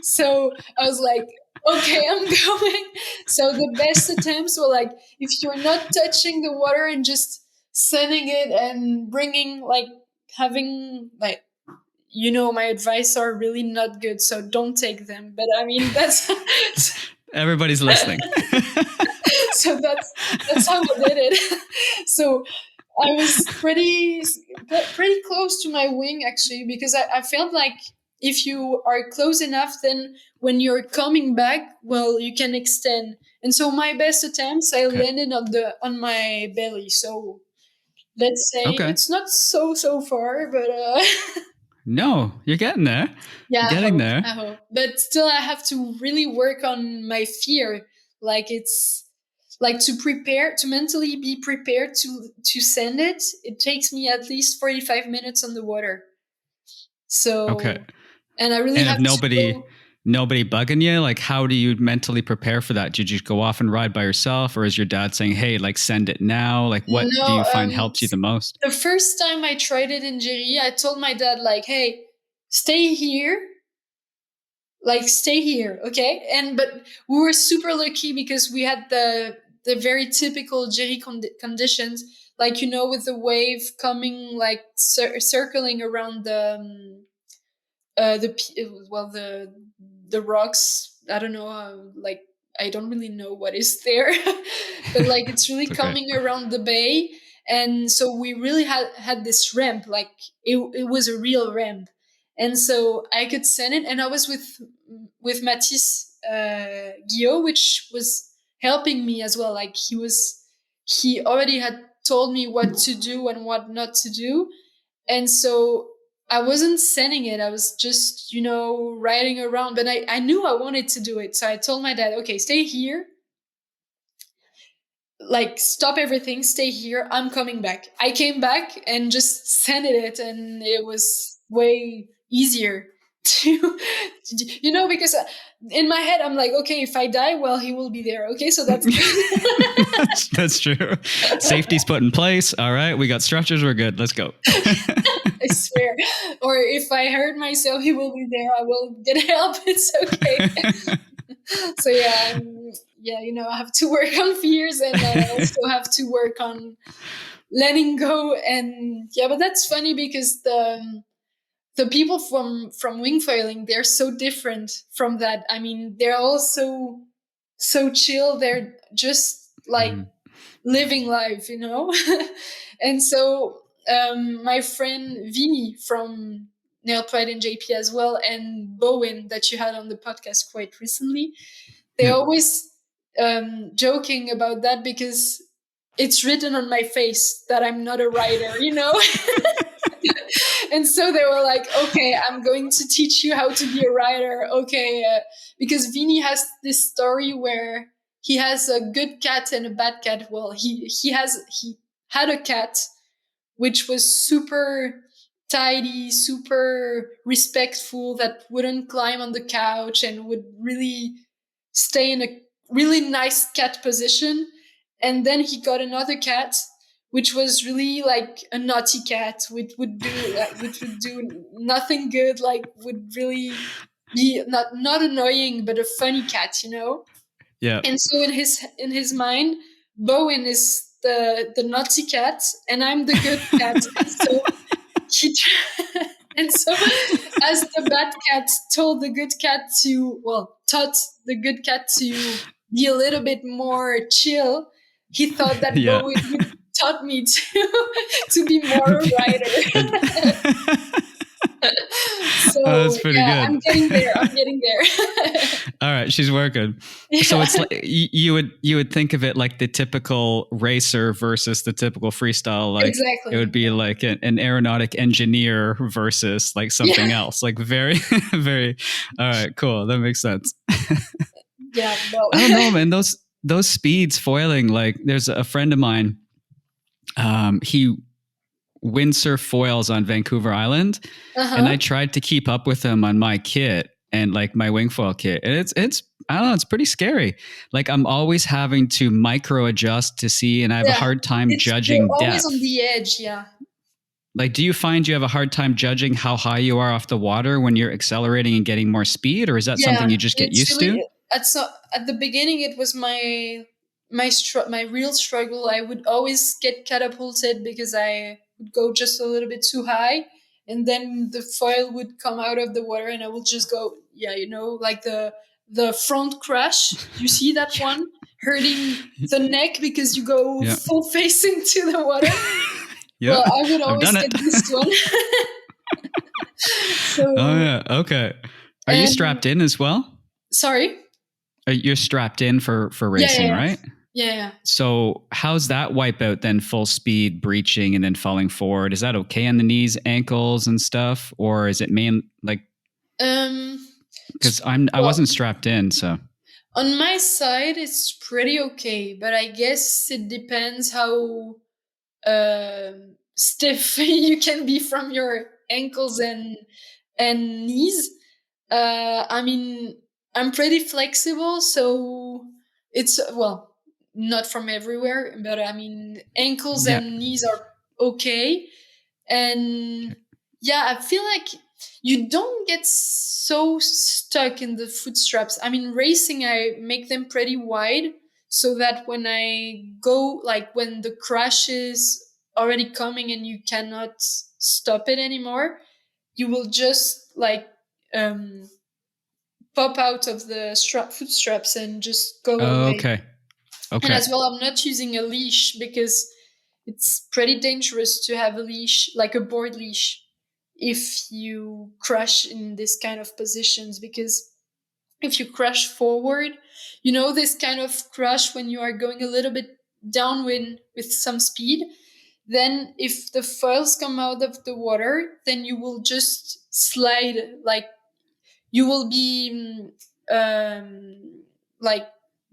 [SPEAKER 2] So I was like, okay, I'm going. So the best attempts were like, if you're not touching the water and just sending it and bringing, like, having, like, my advice are really not good, so don't take them. But I mean, that's
[SPEAKER 1] everybody's listening.
[SPEAKER 2] So that's how I did it. So I was pretty close to my wing, actually, because I felt like if you are close enough, then when you're coming back, well, you can extend. And so my best attempts, I landed on my belly. So let's say it's not so far, but
[SPEAKER 1] no, you're getting there.
[SPEAKER 2] Yeah,
[SPEAKER 1] you're getting there.
[SPEAKER 2] I hope. But still, I have to really work on my fear. Like it's like to mentally be prepared to send it. It takes me at least 45 minutes on the water. So and I really have
[SPEAKER 1] nobody bugging you. Like, how do you mentally prepare for that? Do you just go off and ride by yourself, or is your dad saying, "Hey, like, send it now"? Like, what do you find helps you the most?
[SPEAKER 2] The first time I tried it in Jerry, I told my dad, like, "Hey, stay here. Like, stay here, okay?" But we were super lucky because we had the very typical Jerry conditions, like, with the wave coming, like, circling around the rocks. I don't know, like, I don't really know what is there, but like it's really coming around the bay. And so we really had this ramp, like it was a real ramp. And so I could send it, and I was with Mathis Guillaume, which was helping me as well. Like he already had told me what to do and what not to do. And so I wasn't sending it. I was just, riding around, but I knew I wanted to do it. So I told my dad, okay, stay here. Like, stop everything, stay here. I'm coming back. I came back and just sent it, and it was way easier to, because in my head, I'm like, okay, if I die, well, he will be there. Okay, so that's good.
[SPEAKER 1] That's true. Safety's put in place. All right, we got structures. We're good. Let's go.
[SPEAKER 2] I swear. Or if I hurt myself, he will be there. I will get help. It's okay. So yeah, I have to work on fears, and I also have to work on letting go. And yeah, but that's funny because the people from wing foiling, they're so different from that. I mean, they're also so chill. They're just like
[SPEAKER 1] Mhm.
[SPEAKER 2] living life, And so my friend Vinny from Neilpryde and JP as well, and Bowen that you had on the podcast quite recently, they're
[SPEAKER 1] Yeah.
[SPEAKER 2] always joking about that because it's written on my face that I'm not a writer. And so they were like, okay, I'm going to teach you how to be a writer. Okay. Because Vinny has this story where he has a good cat and a bad cat. Well, he had a cat which was super tidy, super respectful, that wouldn't climb on the couch and would really stay in a really nice cat position. And then he got another cat which was really like a naughty cat, which would do nothing good, like would really be not annoying, but a funny cat.
[SPEAKER 1] Yeah.
[SPEAKER 2] And so in his mind, Bowen is the naughty cat, and I'm the good cat. And so he and so as the bad cat told the good cat taught the good cat to be a little bit more chill, he thought that
[SPEAKER 1] Yeah.
[SPEAKER 2] Bowen would taught me to be more a
[SPEAKER 1] And-
[SPEAKER 2] writer.
[SPEAKER 1] Oh,
[SPEAKER 2] So
[SPEAKER 1] that's pretty
[SPEAKER 2] yeah, I'm
[SPEAKER 1] good.
[SPEAKER 2] getting there. I'm getting there.
[SPEAKER 1] All right, she's working. So
[SPEAKER 2] Yeah,
[SPEAKER 1] it's like you would think of it like the typical racer versus the typical freestyle. Like it would
[SPEAKER 2] exactly.
[SPEAKER 1] be like an aeronautic engineer versus like
[SPEAKER 2] Yeah,
[SPEAKER 1] something else. Like very, very. All right, cool. That makes sense.
[SPEAKER 2] yeah. Well,
[SPEAKER 1] I don't know, man. Those speeds foiling. Like there's a friend of mine. He windsurf foils on Vancouver Island, and I
[SPEAKER 2] uh-huh.
[SPEAKER 1] tried to keep up with him on my kit and like my wing foil kit. And it's I don't know, it's pretty scary. Like I'm always having to micro adjust to see, and I have a
[SPEAKER 2] Yeah,
[SPEAKER 1] hard time
[SPEAKER 2] you're
[SPEAKER 1] judging
[SPEAKER 2] always on
[SPEAKER 1] depth.
[SPEAKER 2] the edge. Yeah.
[SPEAKER 1] Like, do you find you have a hard time judging how high you are off the water when you're accelerating and getting more speed, or is that something
[SPEAKER 2] Yeah,
[SPEAKER 1] you just get
[SPEAKER 2] it's
[SPEAKER 1] used to?
[SPEAKER 2] really at the beginning it was my real struggle. I would always get catapulted because I would go just a little bit too high, and then the foil would come out of the water, and I would just go, yeah, like the front crash. You see that
[SPEAKER 1] Yeah.
[SPEAKER 2] one hurting the neck because you go
[SPEAKER 1] Yeah.
[SPEAKER 2] full facing to the water.
[SPEAKER 1] Yeah.
[SPEAKER 2] Well, I would
[SPEAKER 1] I've
[SPEAKER 2] always
[SPEAKER 1] done
[SPEAKER 2] get
[SPEAKER 1] it.
[SPEAKER 2] this one.
[SPEAKER 1] Oh
[SPEAKER 2] So,
[SPEAKER 1] yeah. Okay. Are you
[SPEAKER 2] and
[SPEAKER 1] strapped in as well?
[SPEAKER 2] sorry.
[SPEAKER 1] You're strapped in for
[SPEAKER 2] Yeah,
[SPEAKER 1] racing,
[SPEAKER 2] yeah,
[SPEAKER 1] right?
[SPEAKER 2] yeah, yeah.
[SPEAKER 1] So how's that wipeout then? Full speed breaching and then falling forward. Is that okay on the knees, ankles, and stuff, or is it main like?
[SPEAKER 2] Um,
[SPEAKER 1] Because I
[SPEAKER 2] well,
[SPEAKER 1] wasn't strapped in, so
[SPEAKER 2] on my side, it's pretty okay, but I guess it depends how stiff you can be from your ankles and knees. I mean, I'm pretty flexible, so it's not from everywhere, but I mean, ankles
[SPEAKER 1] yeah.
[SPEAKER 2] and knees are okay. And yeah, I feel like you don't get so stuck in the foot straps. I mean, racing, I make them pretty wide so that when I go, like when the crash is already coming and you cannot stop it anymore, you will just like um, pop out of the foot straps and just go away.
[SPEAKER 1] Okay.
[SPEAKER 2] And
[SPEAKER 1] Okay.
[SPEAKER 2] as well, I'm not using a leash because it's pretty dangerous to have a leash, like a board leash, if you crash in this kind of positions. Because if you crash forward, this kind of crash when you are going a little bit downwind with some speed, then if the foils come out of the water, then you will just slide, like you will be like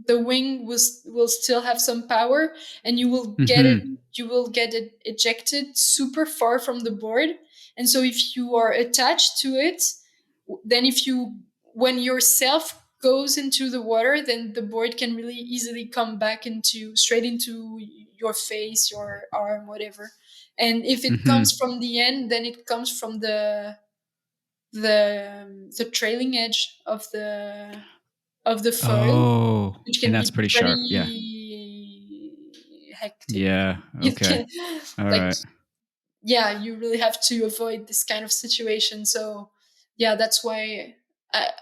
[SPEAKER 2] the wing will still have some power, and
[SPEAKER 1] Mm-hmm.
[SPEAKER 2] you will get it ejected super far from the board. And so if you are attached to it, then if you when yourself goes into the water, then the board can really easily come back into straight into your face, your arm, whatever. And if it comes
[SPEAKER 1] Mm-hmm.
[SPEAKER 2] from the end, then it comes from the trailing edge of of the foil,
[SPEAKER 1] Oh,
[SPEAKER 2] which
[SPEAKER 1] and
[SPEAKER 2] can
[SPEAKER 1] that's
[SPEAKER 2] be
[SPEAKER 1] pretty sharp. Yeah.
[SPEAKER 2] pretty hectic.
[SPEAKER 1] Yeah.
[SPEAKER 2] You
[SPEAKER 1] Okay.
[SPEAKER 2] can
[SPEAKER 1] All
[SPEAKER 2] like,
[SPEAKER 1] right.
[SPEAKER 2] yeah, you really have to avoid this kind of situation. So yeah, that's why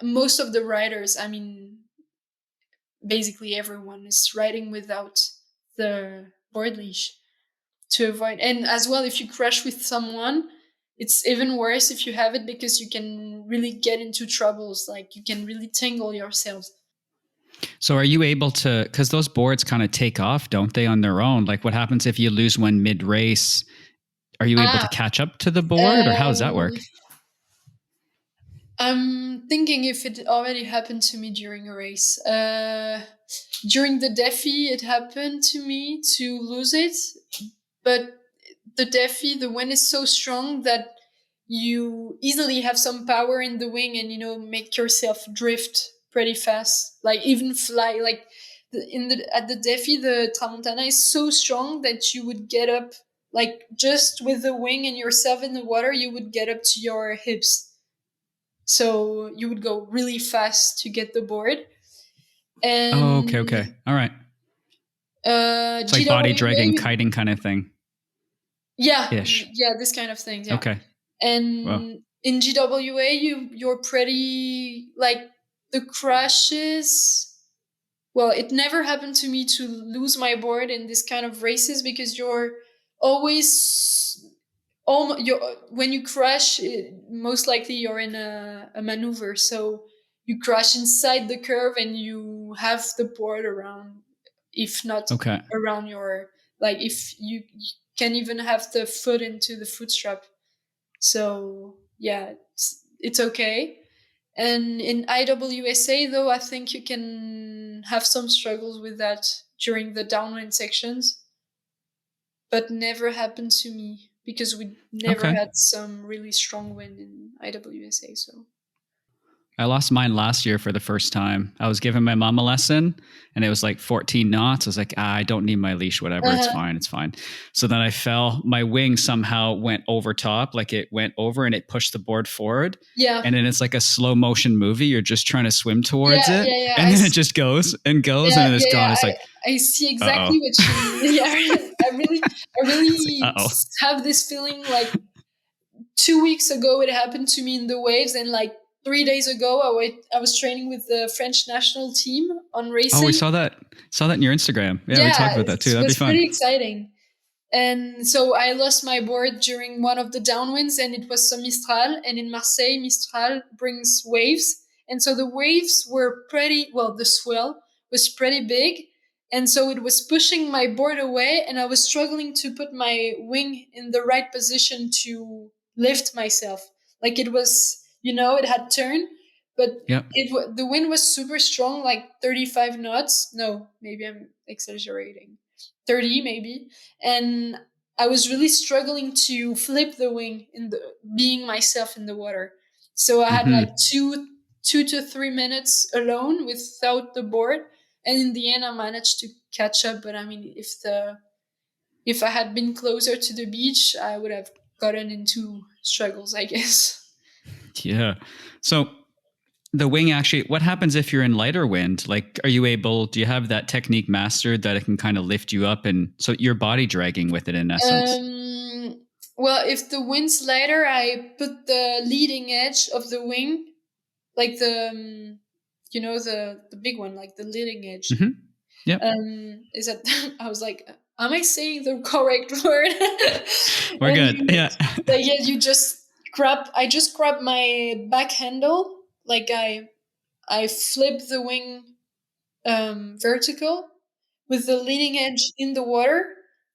[SPEAKER 2] most of the riders, I mean, basically everyone is riding without the board leash to avoid. And as well, if you crash with someone, it's even worse if you have it, because you can really get into troubles. Like, you can really tangle yourselves.
[SPEAKER 1] So are you able to, because those boards kind of take off, don't they, on their own? Like what happens if you lose one mid race? Are you able
[SPEAKER 2] Ah,
[SPEAKER 1] to catch up to the board or how does that
[SPEAKER 2] um,
[SPEAKER 1] work?
[SPEAKER 2] I'm thinking if it already happened to me during a race. During the Defi, it happened to me to lose it, but the Defi, the wind is so strong that you easily have some power in the wing, and make yourself drift pretty fast, like even fly. Like at the Defi, the Tramontana is so strong that you would get up, like just with the wing and yourself in the water, you would get up to your hips. So you would go really fast to get the board.
[SPEAKER 1] Oh,
[SPEAKER 2] And
[SPEAKER 1] okay. Okay. All right. It's like body
[SPEAKER 2] GWA,
[SPEAKER 1] dragging, kiting kind of thing
[SPEAKER 2] yeah,
[SPEAKER 1] ish.
[SPEAKER 2] yeah, this kind of things, yeah.
[SPEAKER 1] Okay. Well,
[SPEAKER 2] And in GWA, you're pretty, like, the crashes. Well, it never happened to me to lose my board in this kind of races, because you're always almost, when you crash, most likely you're in a maneuver, so you crash inside the curve and you have the board around, if not
[SPEAKER 1] okay.
[SPEAKER 2] around your, like, if you can even have the foot into the foot strap. So yeah, it's okay. And in IWSA, though, I think you can have some struggles with that during the downwind sections, but never happened to me because we never
[SPEAKER 1] Okay.
[SPEAKER 2] had some really strong wind in IWSA. So
[SPEAKER 1] I lost mine last year for the first time. I was giving my mom a lesson and it was like 14 knots. I was like, I don't need my leash, whatever. It's
[SPEAKER 2] uh-huh.
[SPEAKER 1] fine. It's fine. So then I fell. My wing somehow went over top, like it went over and it pushed the board forward.
[SPEAKER 2] Yeah,
[SPEAKER 1] And then it's like a slow motion movie. You're just trying to swim towards
[SPEAKER 2] yeah,
[SPEAKER 1] it.
[SPEAKER 2] yeah, yeah.
[SPEAKER 1] And then it just goes and goes and
[SPEAKER 2] Yeah,
[SPEAKER 1] then it's
[SPEAKER 2] yeah,
[SPEAKER 1] gone.
[SPEAKER 2] yeah.
[SPEAKER 1] It's like,
[SPEAKER 2] I see
[SPEAKER 1] uh
[SPEAKER 2] exactly
[SPEAKER 1] oh.
[SPEAKER 2] what you mean. Yeah, I
[SPEAKER 1] It's like, uh
[SPEAKER 2] really
[SPEAKER 1] oh.
[SPEAKER 2] have this feeling. Like 2 weeks ago, it happened to me in the waves, and like 3 days ago, I was training with the French national team on
[SPEAKER 1] Oh, we
[SPEAKER 2] racing.
[SPEAKER 1] saw that. Saw that in your Instagram. Yeah, we talked
[SPEAKER 2] Yeah,
[SPEAKER 1] about
[SPEAKER 2] it
[SPEAKER 1] that too. That'd be
[SPEAKER 2] was
[SPEAKER 1] fun.
[SPEAKER 2] pretty exciting. And so I lost my board during one of the downwinds, and it was some Mistral. And in Marseille, Mistral brings waves. And so the waves were pretty, well, the swell was pretty big. And so it was pushing my board away, and I was struggling to put my wing in the right position to lift myself. Like, it was, it had turned, but
[SPEAKER 1] Yep.
[SPEAKER 2] the wind was super strong, like 35 knots. No, maybe I'm exaggerating. 30 maybe. And I was really struggling to flip the wing in the being myself in the water. So I had like
[SPEAKER 1] Mm-hmm.
[SPEAKER 2] 2 to 3 minutes alone without the board, and in the end I managed to catch up. But I mean, if I had been closer to the beach, I would have gotten into struggles, I guess.
[SPEAKER 1] Yeah. So the wing actually, what happens if you're in lighter wind? Like, do you have that technique mastered that it can kind of lift you up and so your body dragging with it in essence?
[SPEAKER 2] Well, if the wind's lighter, I put the leading edge of the wing, like the big one, like the leading edge.
[SPEAKER 1] Mm-hmm. Yep.
[SPEAKER 2] Is that I was like, am I saying the correct word?
[SPEAKER 1] We're
[SPEAKER 2] And
[SPEAKER 1] good.
[SPEAKER 2] you,
[SPEAKER 1] Yeah.
[SPEAKER 2] like, yeah, I just grab my back handle, like I flip the wing vertical with the leading edge in the water,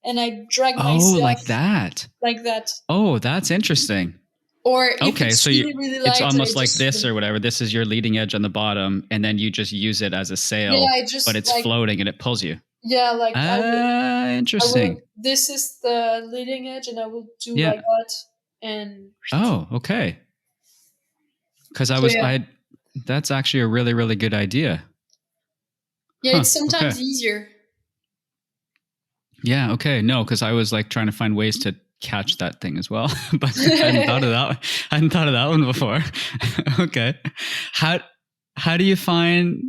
[SPEAKER 2] and I drag
[SPEAKER 1] Oh,
[SPEAKER 2] myself
[SPEAKER 1] like that.
[SPEAKER 2] like that.
[SPEAKER 1] Oh, that's interesting.
[SPEAKER 2] Or if
[SPEAKER 1] Okay.
[SPEAKER 2] it's
[SPEAKER 1] So
[SPEAKER 2] really, really
[SPEAKER 1] it's
[SPEAKER 2] light, I
[SPEAKER 1] almost like
[SPEAKER 2] just
[SPEAKER 1] this or whatever. This is your leading edge on the bottom, and then you just use it as a
[SPEAKER 2] yeah,
[SPEAKER 1] sail,
[SPEAKER 2] I
[SPEAKER 1] but
[SPEAKER 2] just
[SPEAKER 1] it's
[SPEAKER 2] like
[SPEAKER 1] floating and it pulls you.
[SPEAKER 2] yeah, like
[SPEAKER 1] Ah,
[SPEAKER 2] I will.
[SPEAKER 1] interesting.
[SPEAKER 2] This is the leading edge, and I will do
[SPEAKER 1] Yeah.
[SPEAKER 2] like that, and
[SPEAKER 1] Oh, okay. Because
[SPEAKER 2] so yeah,
[SPEAKER 1] that's actually a really, really good idea.
[SPEAKER 2] yeah.
[SPEAKER 1] Huh.
[SPEAKER 2] It's
[SPEAKER 1] Okay.
[SPEAKER 2] sometimes easier.
[SPEAKER 1] Yeah. Okay. No, because I was like trying to find ways to catch that thing as well, but I hadn't thought of that. I hadn't thought of that one before. Okay. How how do you find?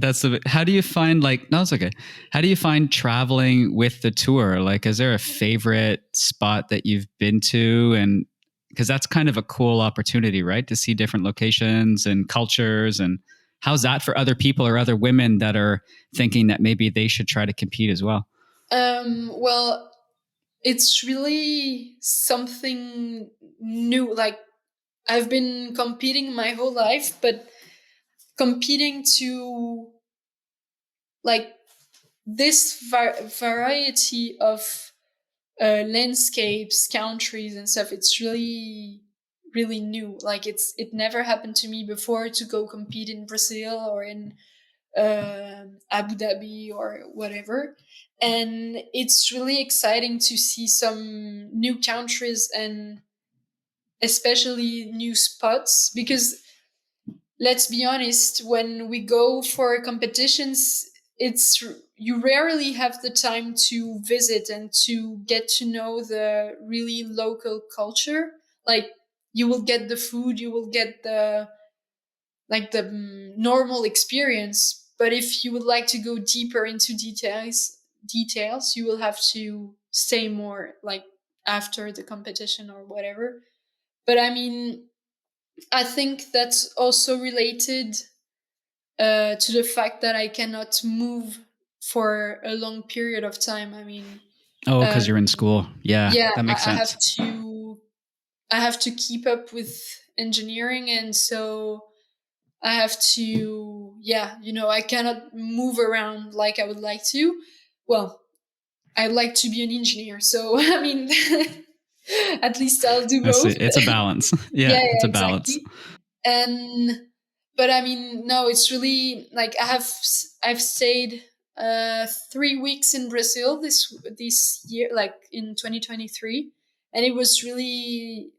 [SPEAKER 1] That's a bit, how do you find like, no, it's okay. How do you find traveling with the tour? Like, is there a favorite spot that you've been to? And because that's kind of a cool opportunity, right? To see different locations and cultures. And how's that for other people or other women that are thinking that maybe they should try to compete as well?
[SPEAKER 2] Well, it's really something new. Like, I've been competing my whole life, but competing to like this variety of landscapes, countries, and stuff. It's really, really new. Like, it never happened to me before to go compete in Brazil or in Abu Dhabi or whatever. And it's really exciting to see some new countries and especially new spots, because let's be honest, when we go for competitions, it's you rarely have the time to visit and to get to know the really local culture. Like, you will get the food, you will get the normal experience, but if you would like to go deeper into details, you will have to stay more, like, after the competition or whatever. But I mean, I think that's also related to the fact that I cannot move for a long period of time. I mean,
[SPEAKER 1] Oh, because you're in
[SPEAKER 2] um,
[SPEAKER 1] school. Yeah,
[SPEAKER 2] yeah,
[SPEAKER 1] that makes
[SPEAKER 2] I have
[SPEAKER 1] sense.
[SPEAKER 2] to keep up with engineering, and so I have to, yeah, I cannot move around like I would like to. Well, I'd like to be an engineer, so I mean, at least I'll do
[SPEAKER 1] I see.
[SPEAKER 2] both.
[SPEAKER 1] It's a balance.
[SPEAKER 2] Yeah,
[SPEAKER 1] Yeah, it's
[SPEAKER 2] yeah,
[SPEAKER 1] a balance.
[SPEAKER 2] exactly. And but I mean, no, it's really like I've stayed 3 weeks in Brazil this year, like in 2023, and it was really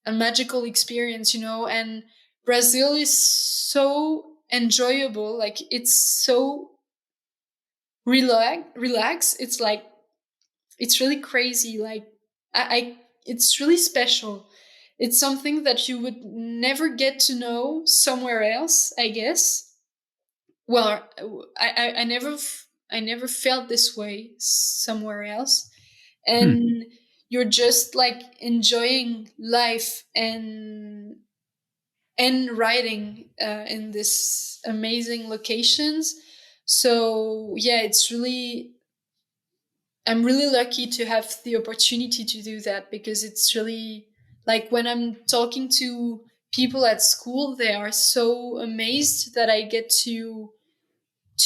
[SPEAKER 2] a magical experience, and Brazil is so enjoyable. Like, it's so relax. It's like, it's really crazy. Like, I it's really special. It's something that you would never get to know somewhere else, I guess. Well, I never felt this way somewhere else.
[SPEAKER 1] Hmm.
[SPEAKER 2] And you're just like enjoying life and riding in this amazing locations. So yeah, I'm really lucky to have the opportunity to do that, because it's really like, when I'm talking to people at school, they are so amazed that I get to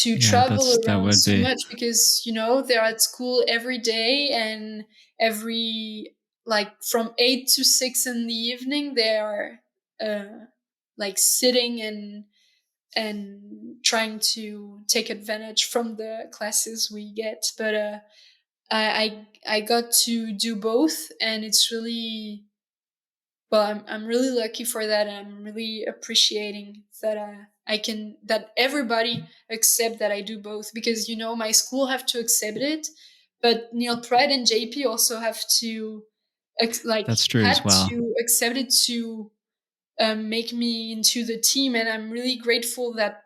[SPEAKER 1] Yeah,
[SPEAKER 2] travel
[SPEAKER 1] that
[SPEAKER 2] around
[SPEAKER 1] would
[SPEAKER 2] so
[SPEAKER 1] be.
[SPEAKER 2] much, because they're at school every day, and every, like, from 8 to 6 in the evening, they are like sitting and trying to take advantage from the classes we get. But I got to do both, and it's really, well, I'm really lucky for that. And I'm really appreciating that I can, that everybody accept that I do both, because my school have to accept it, but Neilpryde and JP also have to
[SPEAKER 1] That's true
[SPEAKER 2] had
[SPEAKER 1] as well.
[SPEAKER 2] to accept it to make me into the team. And I'm really grateful that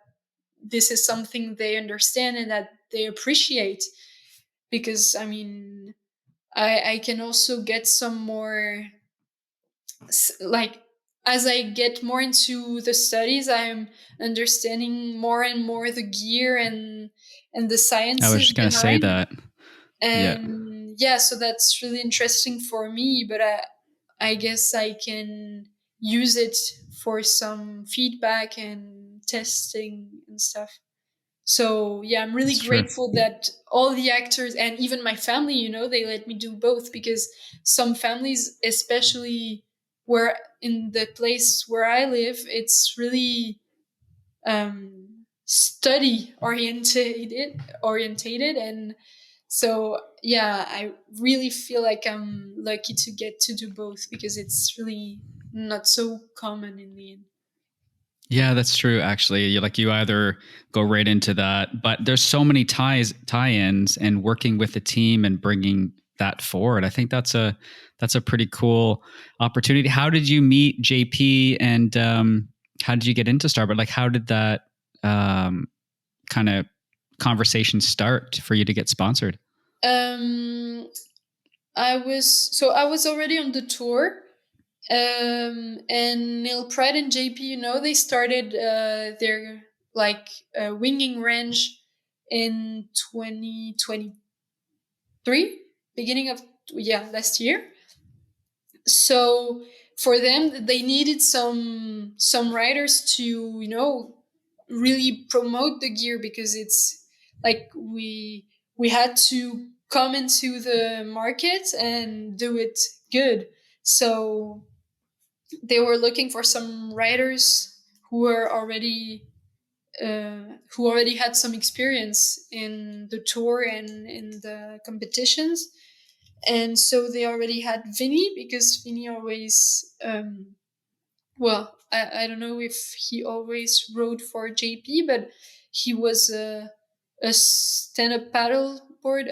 [SPEAKER 2] this is something they understand and that they appreciate, because I mean, I can also get some more, like, as I get more into the studies, I'm understanding more and more the gear and the
[SPEAKER 1] I was
[SPEAKER 2] sciences
[SPEAKER 1] just gonna say
[SPEAKER 2] behind.
[SPEAKER 1] that. Yeah.
[SPEAKER 2] And yeah, so that's really interesting for me. But I guess I can use it for some feedback and testing and stuff. So yeah, I'm really
[SPEAKER 1] That's true.
[SPEAKER 2] grateful that all the actors and even my family, they let me do both, because some families, especially where in the place where I live, it's really study orientated. And so yeah, I really feel like I'm lucky to get to do both, because it's really not so common in the end.
[SPEAKER 1] Yeah, that's true. Actually, you either go right into that, but there's so many tie-ins, and working with the team and bringing that forward. I think that's a pretty cool opportunity. How did you meet JP, and how did you get into Starboard? Like, how did that um, kind of conversations start for you to get sponsored?
[SPEAKER 2] I was already on the tour. And Neilpryde and JP, they started their like winging range in 2023, beginning of last year. So for them, they needed some riders to really promote the gear, because it's like we had to come into the market and do it good. So they were looking for some riders who were already who already had some experience in the tour and in the competitions. And so they already had Vinny, because Vinny always I don't know if he always rode for JP, but he was a stand-up paddleboard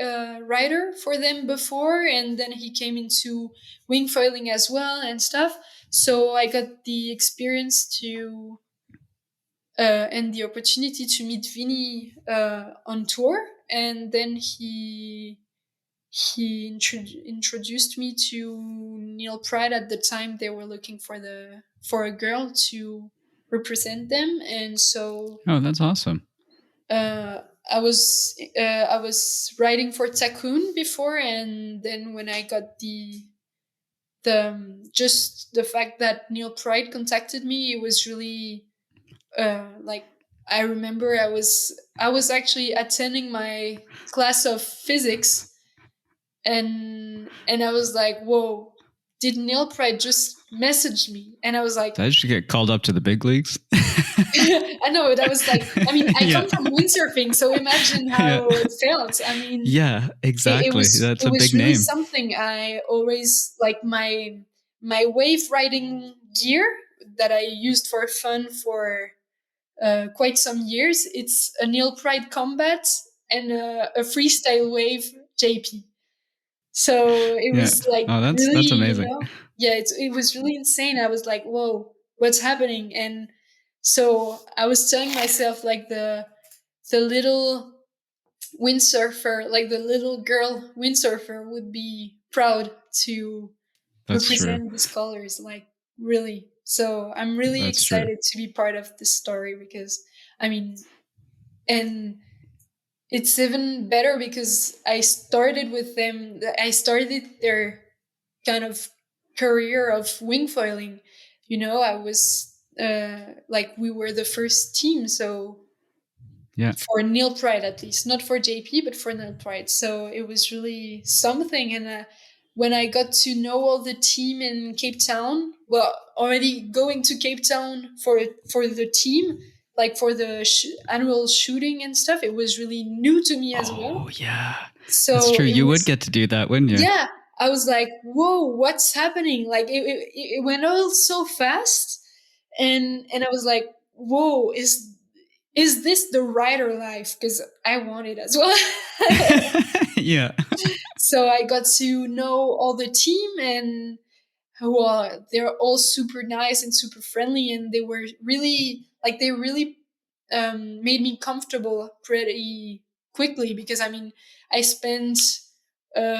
[SPEAKER 2] rider for them before, and then he came into wing foiling as well and stuff. So I got the experience to and the opportunity to meet Vinny on tour, and then he introduced me to Neilpryde. At the time, they were looking for a girl to represent them, and so
[SPEAKER 1] Oh, that's awesome.
[SPEAKER 2] I was writing for Takun before, and then when I got just the fact that Neilpryde contacted me, it was really like, I remember I was actually attending my class of physics, and I was like, whoa, did Neilpryde just message me? And I was like,
[SPEAKER 1] Did I just get called up to the big leagues?
[SPEAKER 2] I know, that was like, I mean, I come from windsurfing, so imagine how it felt. I mean,
[SPEAKER 1] yeah, exactly. That's
[SPEAKER 2] it
[SPEAKER 1] a
[SPEAKER 2] was
[SPEAKER 1] big
[SPEAKER 2] really
[SPEAKER 1] name.
[SPEAKER 2] something. I always like my wave riding gear that I used for fun for quite some years. It's a Neilpryde Combat and a freestyle wave JP. So it was like
[SPEAKER 1] Oh,
[SPEAKER 2] really,
[SPEAKER 1] that's amazing.
[SPEAKER 2] it was really insane. I was like, whoa, what's happening? And so I was telling myself, like, the little windsurfer, like the little girl windsurfer, would be proud to
[SPEAKER 1] That's true.
[SPEAKER 2] represent these colors, like, really. So I'm really
[SPEAKER 1] That's true.
[SPEAKER 2] excited to be part of this story, because I mean, and it's even better because I started with them. I started their kind of career of wing foiling. I was like, we were the first team, so
[SPEAKER 1] Yeah.
[SPEAKER 2] for Neilpryde, at least, not for JP, but for Neilpryde. So it was really something. And when I got to know all the team in Cape Town, well, already going to Cape Town for the team, like for the annual shooting and stuff, it was really new to me as well.
[SPEAKER 1] Oh, yeah.
[SPEAKER 2] So
[SPEAKER 1] that's true.
[SPEAKER 2] it
[SPEAKER 1] You
[SPEAKER 2] was,
[SPEAKER 1] would get to do that, wouldn't you?
[SPEAKER 2] yeah. I was like, whoa, what's happening? Like, it went all so fast. And I was like, whoa, is this the rider life? Because I want it as well.
[SPEAKER 1] yeah.
[SPEAKER 2] So I got to know all the team, and they're all super nice and super friendly, and they were really like, they really made me comfortable pretty quickly, because I mean, I spent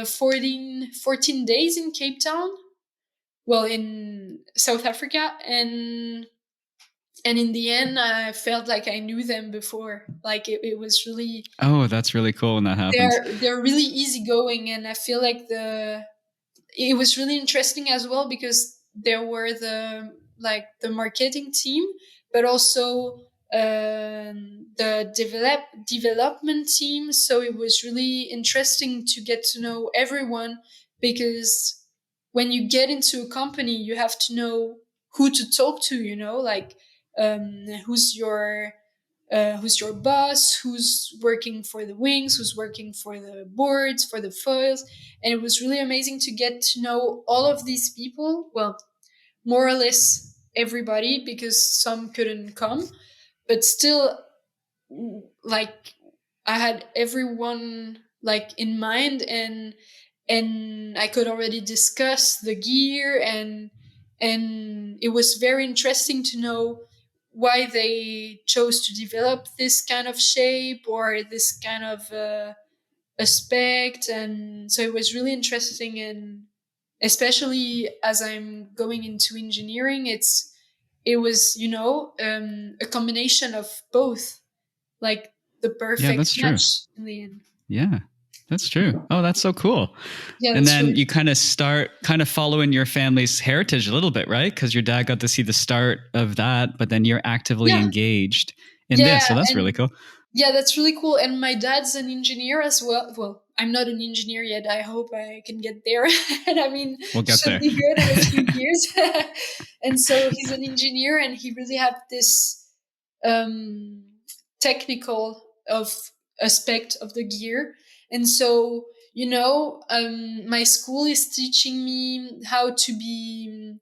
[SPEAKER 2] 14 days in Cape Town, well, in South Africa, and in the end, I felt like I knew them before. Like, it was really,
[SPEAKER 1] Oh, that's really cool when that happens.
[SPEAKER 2] they're really easygoing, and I feel like it was really interesting as well, because there were the marketing team, but also the development team. So it was really interesting to get to know everyone, because when you get into a company, you have to know who to talk to. Like, who's your boss, who's working for the wings, who's working for the boards, for the foils. And it was really amazing to get to know all of these people. Well, more or less everybody, because some couldn't come, but still, like, I had everyone like in mind, and I could already discuss the gear, and it was very interesting to know why they chose to develop this kind of shape or this kind of aspect. And so it was really interesting, and especially as I'm going into engineering, it was, a combination of both, like the
[SPEAKER 1] Yeah,
[SPEAKER 2] perfect
[SPEAKER 1] that's true.
[SPEAKER 2] match in the end.
[SPEAKER 1] Yeah, that's true. Oh, that's so cool.
[SPEAKER 2] Yeah,
[SPEAKER 1] And
[SPEAKER 2] that's
[SPEAKER 1] then
[SPEAKER 2] really
[SPEAKER 1] you kind of start following your family's heritage a little bit, right? Because your dad got to see the start of that, but then you're actively
[SPEAKER 2] yeah,
[SPEAKER 1] engaged in
[SPEAKER 2] yeah,
[SPEAKER 1] this. So that's really
[SPEAKER 2] and
[SPEAKER 1] cool.
[SPEAKER 2] yeah, that's really cool. And my dad's an engineer as well. Well, I'm not an engineer yet. I hope I can get there. And I mean,
[SPEAKER 1] We'll get
[SPEAKER 2] should
[SPEAKER 1] there.
[SPEAKER 2] be good in a few years. And so he's an engineer, and he really had this um, technical of aspect of the gear. And so, my school is teaching me how to be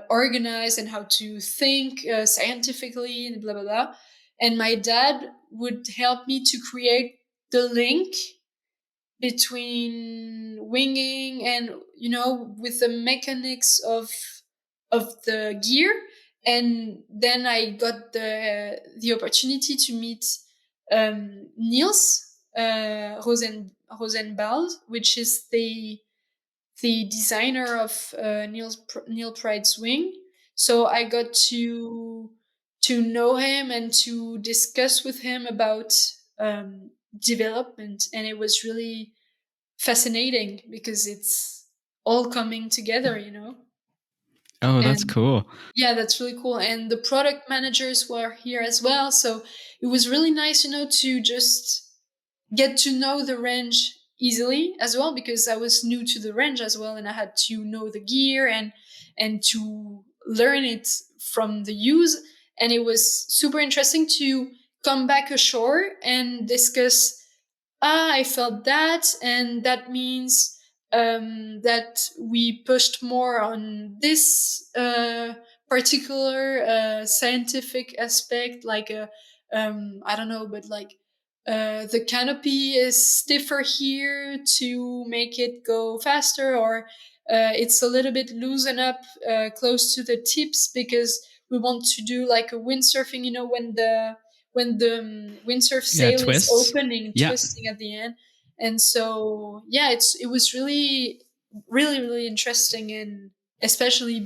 [SPEAKER 2] organized and how to think scientifically and blah blah blah. And my dad would help me to create the link between winging and, with the mechanics of the gear. And then I got the opportunity to meet Niels Rosenbald, which is the designer of Neilpryde's wing. So I got to know him and to discuss with him about development, and it was really fascinating because it's all coming together.
[SPEAKER 1] Oh, that's
[SPEAKER 2] And
[SPEAKER 1] cool.
[SPEAKER 2] yeah, that's really cool. And the product managers were here as well, so it was really nice, to just get to know the range easily as well, because I was new to the range as well, and I had to know the gear and to learn it from the use. And it was super interesting to come back ashore and discuss, I felt that, and that means that we pushed more on this particular scientific aspect, like I don't know, but like the canopy is stiffer here to make it go faster, or it's a little bit loosen up close to the tips because we want to do like a windsurfing, when the windsurf
[SPEAKER 1] Yeah,
[SPEAKER 2] sail is
[SPEAKER 1] twists.
[SPEAKER 2] opening,
[SPEAKER 1] Yeah.
[SPEAKER 2] twisting at the end. And so, yeah, it was really, really, really interesting. And especially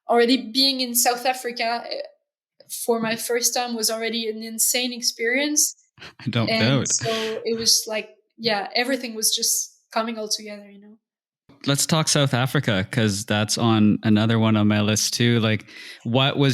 [SPEAKER 2] already being in South Africa for my first time was already an insane experience.
[SPEAKER 1] I don't
[SPEAKER 2] And
[SPEAKER 1] doubt.
[SPEAKER 2] so it was like, yeah, everything was just coming all together.
[SPEAKER 1] Let's talk South Africa, because that's on another one on my list too. Like, what were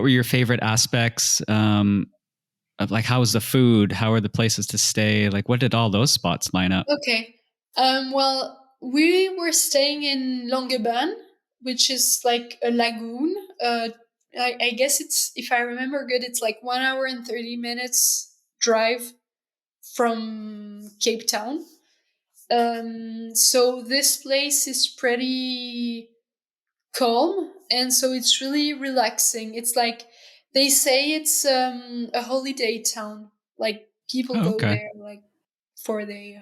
[SPEAKER 1] your favorite aspects of, like, how was the food? How are the places to stay? Like, what did all those spots line up?
[SPEAKER 2] Okay. Well, we were staying in Longeban, which is like a lagoon. I guess it's, if I remember good, it's like 1 hour and 30 minutes drive from Cape Town. So this place is pretty calm, and so it's really relaxing. It's like they say it's a holiday town. Like people
[SPEAKER 1] Oh,
[SPEAKER 2] go
[SPEAKER 1] okay.
[SPEAKER 2] there like for the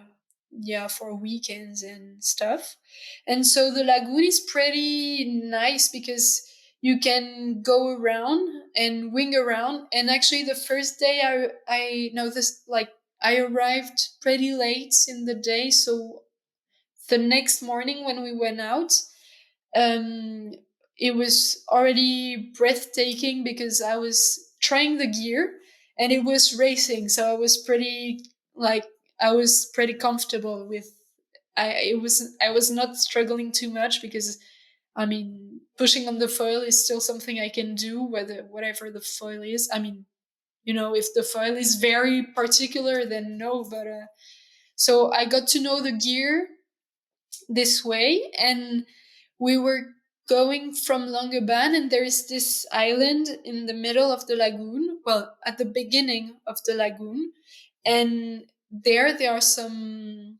[SPEAKER 2] yeah, for weekends and stuff. And so the lagoon is pretty nice because you can go around and wing around. And actually the first day I noticed, like, I arrived pretty late in the day, so the next morning when we went out, um, it was already breathtaking because I was trying the gear and it was racing. So I was pretty comfortable with. I was not struggling too much because, pushing on the foil is still something I can do, whatever the foil is. If the foil is very particular, then no. But so I got to know the gear this way, and we were going from Longeban, and there is this island in the middle of the lagoon, well, at the beginning of the lagoon, and there are some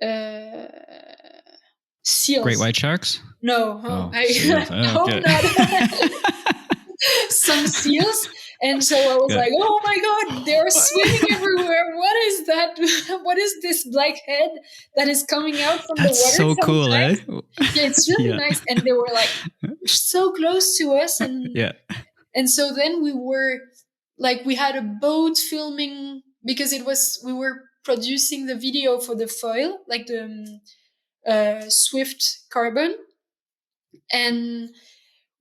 [SPEAKER 2] uh,
[SPEAKER 1] Great
[SPEAKER 2] seals.
[SPEAKER 1] white sharks?
[SPEAKER 2] No,
[SPEAKER 1] Oh,
[SPEAKER 2] I
[SPEAKER 1] seals. Oh,
[SPEAKER 2] hope
[SPEAKER 1] okay.
[SPEAKER 2] not. Some seals. And so I was
[SPEAKER 1] Yeah.
[SPEAKER 2] like, oh my God, they're swimming everywhere. What is that? What is this black head that is coming out from the
[SPEAKER 1] That's
[SPEAKER 2] water
[SPEAKER 1] so cool, eh?
[SPEAKER 2] sometimes? Yeah, it's really
[SPEAKER 1] Yeah.
[SPEAKER 2] nice. And they were like so close to us. And
[SPEAKER 1] Yeah.
[SPEAKER 2] And so then we had a boat filming, because we were producing the video for the foil, like the Swift Carbon. And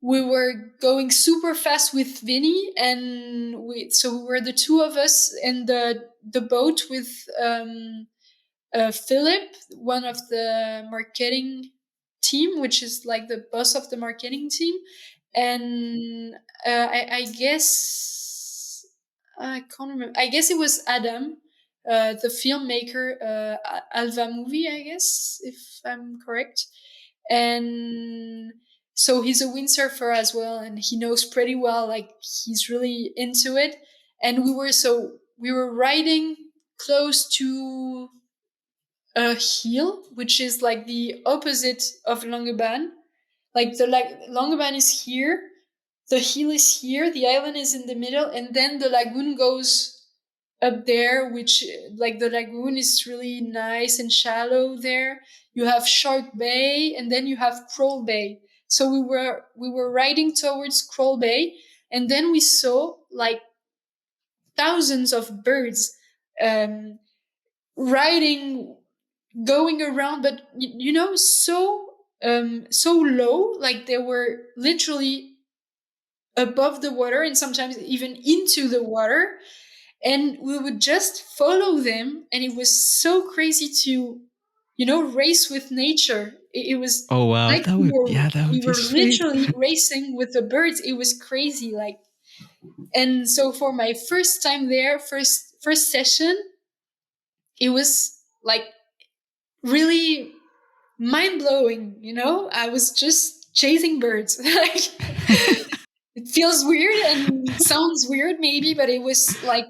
[SPEAKER 2] we were going super fast with Vinny, and we were the two of us in the boat with Philip, one of the marketing team, which is like the boss of the marketing team. And I guess I can't remember. I guess it was Adam, the filmmaker, Alva Movie, I guess, if I'm correct. And so he's a windsurfer as well, and he knows pretty well. Like, he's really into it. And we were riding close to a hill, which is like the opposite of Langebaan. Like Langebaan is here, the hill is here, the island is in the middle, and then the lagoon goes up there, which, like, the lagoon is really nice and shallow there. You have Shark Bay, and then you have Kroll Bay. So we were riding towards Kroll Bay, and then we saw like thousands of birds um, riding, going around, but so low, like they were literally above the water and sometimes even into the water. And we would just follow them, and it was so crazy to race with nature. It was
[SPEAKER 1] Oh wow,
[SPEAKER 2] like
[SPEAKER 1] that
[SPEAKER 2] we
[SPEAKER 1] would be
[SPEAKER 2] were
[SPEAKER 1] sweet.
[SPEAKER 2] literally racing with the birds. It was crazy, like. And so for my first time there, first session, it was like really mind-blowing. I was just chasing birds. Like, it feels weird and sounds weird maybe, but it was like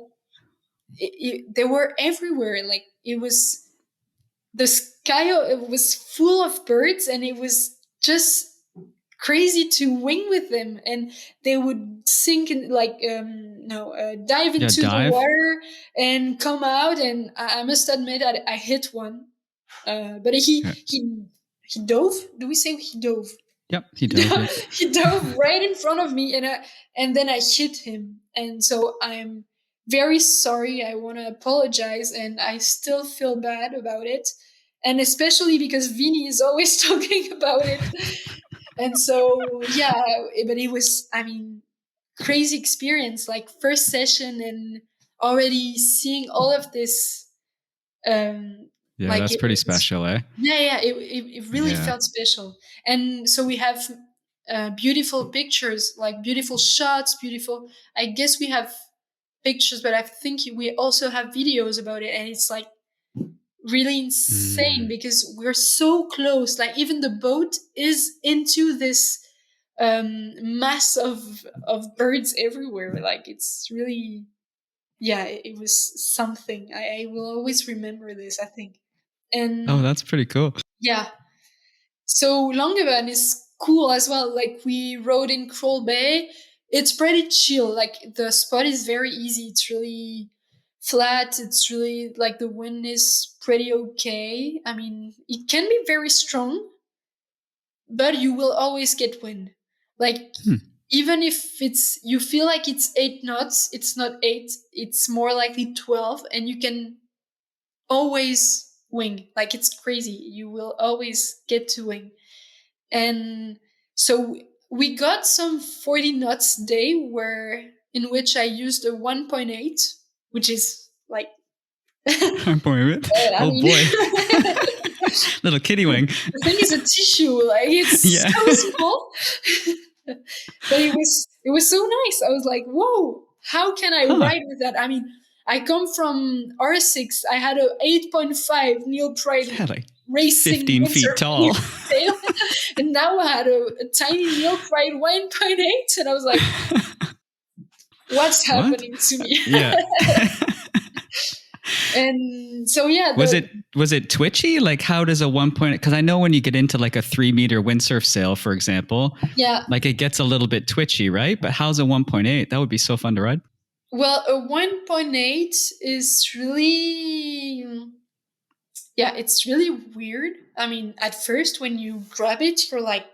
[SPEAKER 2] they were everywhere. Like, it was the sky, it was full of birds, and it was just crazy to wing with them. And they would sink in, like, no dive
[SPEAKER 1] Yeah,
[SPEAKER 2] into the
[SPEAKER 1] dive.
[SPEAKER 2] water and come out. And I must admit, I hit one, but
[SPEAKER 1] Yeah.
[SPEAKER 2] he dove. Do we say he dove?
[SPEAKER 1] Yep, he dove. Yep.
[SPEAKER 2] He dove right in front of me, and then I hit him. And so I'm very sorry. I want to apologize, and I still feel bad about it. And especially because Vinny is always talking about it. And so, yeah, but it was, I mean, crazy experience, like first session, and already seeing all of this.
[SPEAKER 1] Yeah,
[SPEAKER 2] Like,
[SPEAKER 1] that's pretty special, eh?
[SPEAKER 2] yeah, it really
[SPEAKER 1] Yeah.
[SPEAKER 2] felt special. And so we have beautiful pictures, like beautiful shots, beautiful. I guess we have pictures, but I think we also have videos about it, and it's like really insane because we're so close. Like, even the boat is into this mass of birds everywhere. Like, it's really, yeah, it was something. I will always remember this, I think.
[SPEAKER 1] Oh,
[SPEAKER 2] And
[SPEAKER 1] that's pretty cool.
[SPEAKER 2] yeah, so Longyearbyen is cool as well. Like, we rode in Kroll Bay. It's pretty chill. Like, the spot is very easy. It's really flat. It's really, like, the wind is pretty okay. I mean, it can be very strong, but you will always get wind. Like, even if you feel like it's 8 knots, it's not 8. It's more likely 12, and you can always wing. Like, it's crazy. You will always get to wing. And so we got some 40 knots day in which I used a 1.8, which is like,
[SPEAKER 1] Oh boy. Little kitty wing.
[SPEAKER 2] The thing is a tissue, like, it's
[SPEAKER 1] Yeah.
[SPEAKER 2] so small. But it was so nice. I was like, whoa, how can I ride with that? I mean, I come from R6. I had a 8.5 Neilpryde
[SPEAKER 1] like
[SPEAKER 2] racing
[SPEAKER 1] 15 feet tall.
[SPEAKER 2] tail, and now I had a tiny Neilpryde 1.8, and I was like, what's happening to me?
[SPEAKER 1] Yeah.
[SPEAKER 2] And so, yeah,
[SPEAKER 1] was it twitchy? Like, how does a 1 point? Because I know when you get into like a 3-meter windsurf sail, for example,
[SPEAKER 2] yeah,
[SPEAKER 1] like it gets a little bit twitchy, right? But how's a 1.8? That would be so fun to ride.
[SPEAKER 2] Well, a 1.8 is really, yeah, it's really weird. I mean, at first when you grab it, you're like,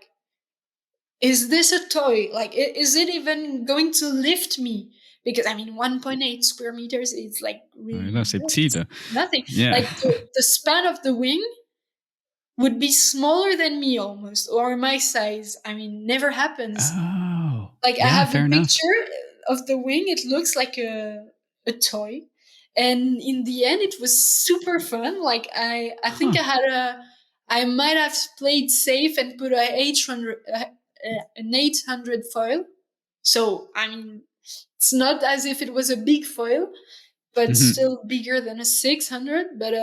[SPEAKER 2] is this a toy? Like, is it even going to lift me? Because I mean, 1.8 square meters is like
[SPEAKER 1] Là,
[SPEAKER 2] really
[SPEAKER 1] c'est petit, là.
[SPEAKER 2] nothing.
[SPEAKER 1] Yeah.
[SPEAKER 2] Like the span of the wing would be smaller than me almost, or my size. I mean, never happens.
[SPEAKER 1] Oh.
[SPEAKER 2] Like I
[SPEAKER 1] Yeah,
[SPEAKER 2] have a
[SPEAKER 1] fair enough.
[SPEAKER 2] picture of the wing. It looks like a toy, and in the end, it was super fun. Like I think I might have played safe and put an 800 foil. So I mean, it's not as if it was a big foil, but
[SPEAKER 1] Mhm.
[SPEAKER 2] still bigger than a 600. But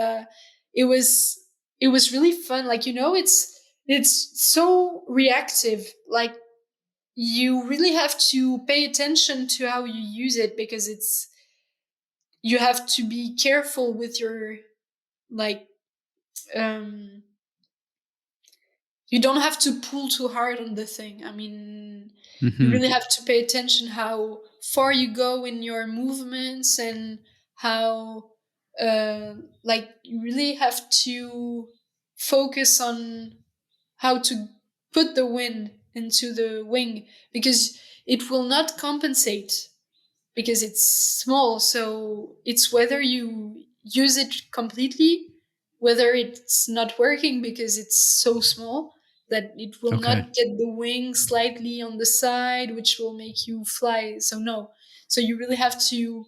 [SPEAKER 2] it was it was really fun. Like it's so reactive. Like you really have to pay attention to how you use it because you have to be careful with your like um you don't have to pull too hard on the thing. I mean, you really
[SPEAKER 1] Mhm.
[SPEAKER 2] have to pay attention how far you go in your movements and how like you really have to focus on how to put the wind into the wing because it will not compensate because it's small. So it's whether you use it completely, whether it's not working because it's so small that it will
[SPEAKER 1] Okay.
[SPEAKER 2] not get the wing slightly on the side, which will make you fly. So no. So you really have to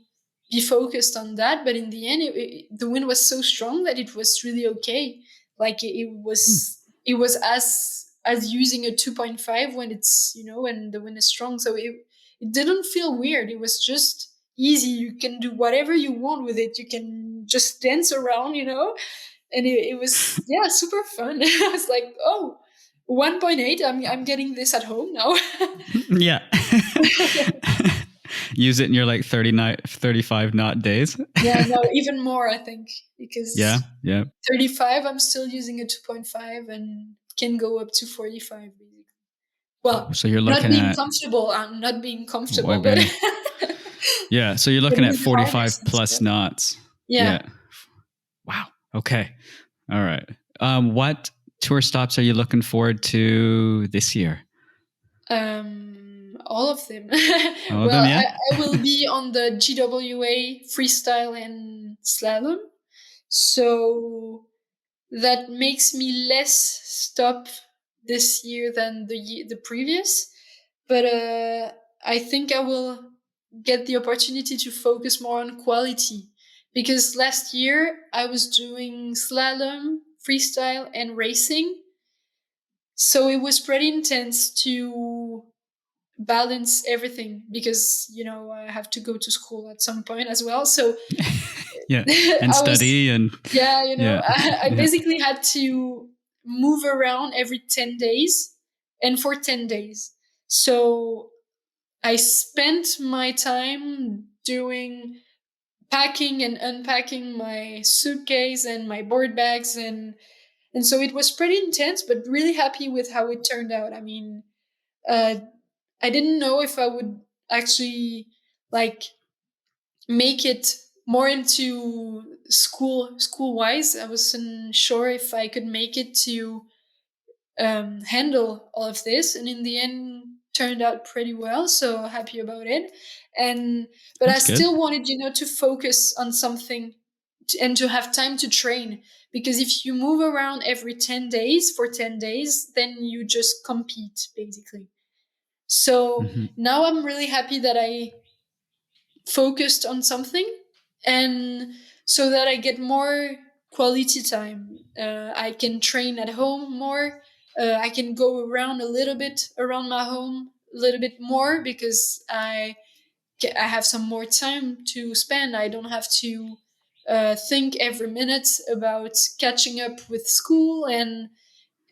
[SPEAKER 2] be focused on that. But in the end, the wind was so strong that it was really okay. Like
[SPEAKER 1] Hmm.
[SPEAKER 2] it was as using a 2.5 when it's when the wind is strong. So it didn't feel weird. It was just easy. You can do whatever you want with it. You can just dance around, and it was super fun. I was like, oh, 1.8. I'm getting this at home now.
[SPEAKER 1] Yeah. Use it in your like 35 knot days.
[SPEAKER 2] Yeah, no, even more I think
[SPEAKER 1] Yeah.
[SPEAKER 2] because
[SPEAKER 1] Yeah.
[SPEAKER 2] 35 I'm still using a 2.5 and can go up to 45 basically. Well,
[SPEAKER 1] So you're
[SPEAKER 2] not
[SPEAKER 1] looking
[SPEAKER 2] being
[SPEAKER 1] at
[SPEAKER 2] comfortable. I'm not being
[SPEAKER 1] way
[SPEAKER 2] comfortable, but
[SPEAKER 1] better. Yeah. So you're
[SPEAKER 2] but
[SPEAKER 1] looking at
[SPEAKER 2] with the harness
[SPEAKER 1] 45
[SPEAKER 2] and
[SPEAKER 1] plus
[SPEAKER 2] stuff.
[SPEAKER 1] knots.
[SPEAKER 2] Yeah.
[SPEAKER 1] Yeah. Wow. Okay. All right. What tour stops are you looking forward to this year?
[SPEAKER 2] All of them.
[SPEAKER 1] All of
[SPEAKER 2] Well,
[SPEAKER 1] them, yeah?
[SPEAKER 2] I will be on the GWA freestyle and slalom. So that makes me less stop this year than the previous. But I think I will get the opportunity to focus more on quality because last year I was doing slalom, freestyle, and racing. So it was pretty intense to balance everything because I have to go to school at some point as well. So
[SPEAKER 1] Yeah. And
[SPEAKER 2] I was
[SPEAKER 1] study and
[SPEAKER 2] yeah,
[SPEAKER 1] yeah.
[SPEAKER 2] I
[SPEAKER 1] Yeah.
[SPEAKER 2] basically had to move around every 10 days and for 10 days. So I spent my time doing packing and unpacking my suitcase and my board bags and so it was pretty intense but really happy with how it turned out. I mean, uh I didn't know if I would actually like make it more into school wise. I wasn't sure if I could make it to handle all of this, and in the end, turned out pretty well. So happy about it. And but I
[SPEAKER 1] That's good.
[SPEAKER 2] still wanted, to focus on something and to have time to train because if you move around every 10 days for 10 days, then you just compete basically. So
[SPEAKER 1] Hmm.
[SPEAKER 2] now I'm really happy that I focused on something and so that I get more quality time. I can train at home more. I can go around a little bit around my home a little bit more because I have some more time to spend. I don't have to think every minute about catching up with school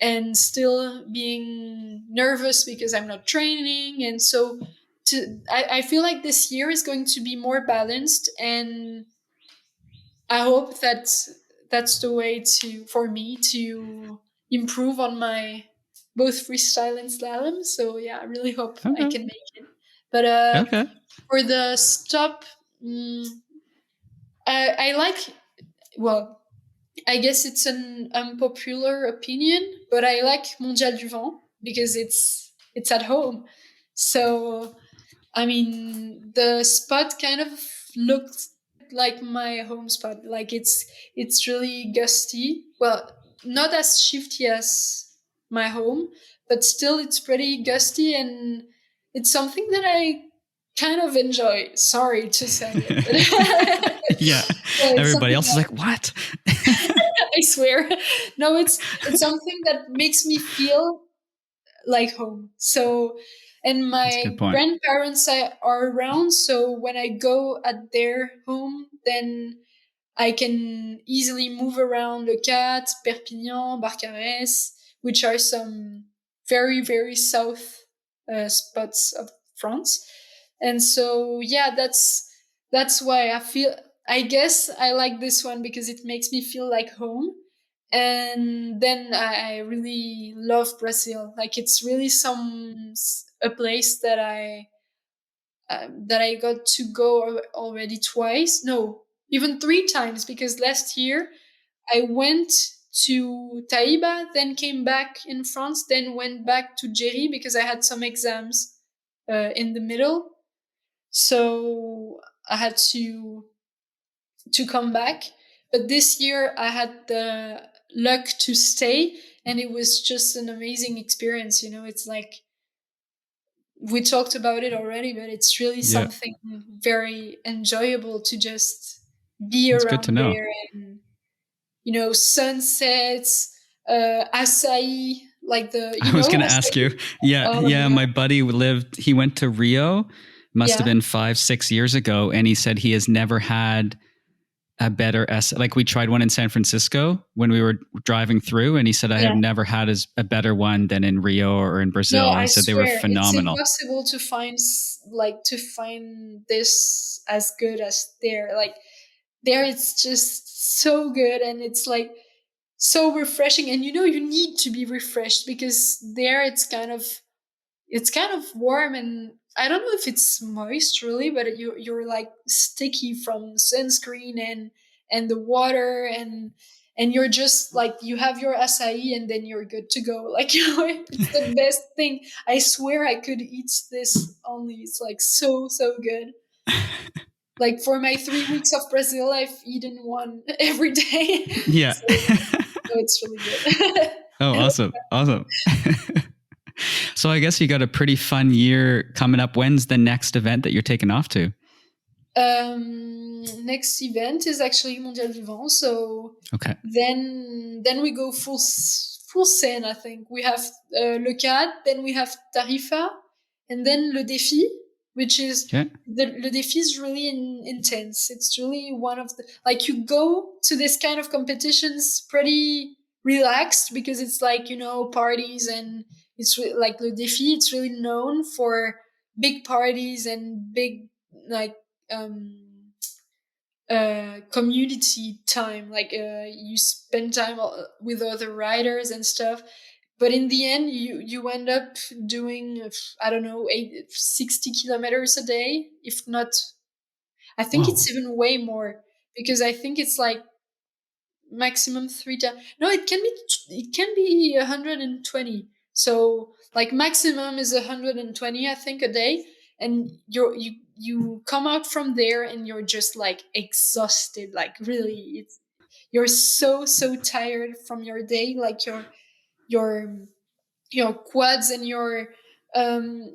[SPEAKER 2] and still being nervous because I'm not training. And so I feel like this year is going to be more balanced, and I hope that that's the way to for me to improve on my both freestyle and slalom. So yeah, I really hope I
[SPEAKER 1] Okay.
[SPEAKER 2] can make it. But
[SPEAKER 1] Okay.
[SPEAKER 2] for the stop, mm, I like. Well, I guess it's an unpopular opinion, but I like Mondial du Vent because it's at home. So I mean, the spot kind of looked like my home spot. Like it's really gusty. Well, not as shifty as my home, but still it's pretty gusty, and it's something that I kind of enjoy. Sorry to say it, but
[SPEAKER 1] Yeah.
[SPEAKER 2] well, it's
[SPEAKER 1] Everybody
[SPEAKER 2] something
[SPEAKER 1] else is like, what?
[SPEAKER 2] I swear. No, it's something that makes me feel like home. So, and
[SPEAKER 1] That's a
[SPEAKER 2] my
[SPEAKER 1] good point.
[SPEAKER 2] grandparents are around. So when I go at their home, then I can easily move around Le Cat, Perpignan, Barcarès, which are some very, very south spots of France. And so, yeah, that's why I feel, I guess I like this one because it makes me feel like home. And then I really love Brazil. Like it's really a place that I got to go already twice. No, even three times, because last year I went to Taiba, then came back in France, then went back to Jerry because I had some exams in the middle. So I had to come back. But this year I had the luck to stay, and it was just an amazing experience. It's like we talked about it already, but it's really
[SPEAKER 1] Yeah.
[SPEAKER 2] something very enjoyable to just be
[SPEAKER 1] It's good to
[SPEAKER 2] around
[SPEAKER 1] know.
[SPEAKER 2] there, and sunsets, acai, like the
[SPEAKER 1] I was going to ask
[SPEAKER 2] acai.
[SPEAKER 1] you. Yeah.
[SPEAKER 2] Oh
[SPEAKER 1] Yeah.
[SPEAKER 2] yeah,
[SPEAKER 1] My buddy he went to Rio, must have
[SPEAKER 2] yeah,
[SPEAKER 1] been 5-6 years ago. And he said he has never had a better like we tried one in San Francisco when we were driving through, and he said I have
[SPEAKER 2] yeah.
[SPEAKER 1] never had a better one than in Rio or in
[SPEAKER 2] No,
[SPEAKER 1] Brazil.
[SPEAKER 2] I
[SPEAKER 1] He said they were
[SPEAKER 2] swear it's
[SPEAKER 1] phenomenal.
[SPEAKER 2] impossible to find this as good as there. Like there, it's just so good, and it's like so refreshing. And you need to be refreshed because there it's kind of warm, and I don't know if it's moist really, but you're like sticky from sunscreen and the water, and you're just like you have your acai and then you're good to go. Like it's the best thing. I swear I could eat this only. It's like so good. Like for my 3 weeks of Brazil, I've eaten one every day.
[SPEAKER 1] Yeah.
[SPEAKER 2] So it's really good.
[SPEAKER 1] Oh, awesome. Awesome. So I guess you got a pretty fun year coming up. When's the next event that you're taking off to?
[SPEAKER 2] Next event is actually Mondial Vivant, so
[SPEAKER 1] Okay.
[SPEAKER 2] then we go full scène. I think we have Le Cad, then we have Tarifa, and then Le Défi, which is
[SPEAKER 1] Okay.
[SPEAKER 2] the Le Défi is really intense. It's really one of the, like, you go to this kind of competitions pretty relaxed because it's like parties, and it's like Le Défi. It's really known for big parties and big, like, um community time, like you spend time with other riders and stuff, but in the end you end up doing I don't know, 60 kilometers a day, if not, I think
[SPEAKER 1] Whoa.
[SPEAKER 2] it's even way more, because I think it's like maximum 3 times. No, it can be 120. So like maximum is 120, I think, a day, and you come out from there and you're just like exhausted. Like really, you're so tired from your day. Like your your quads and um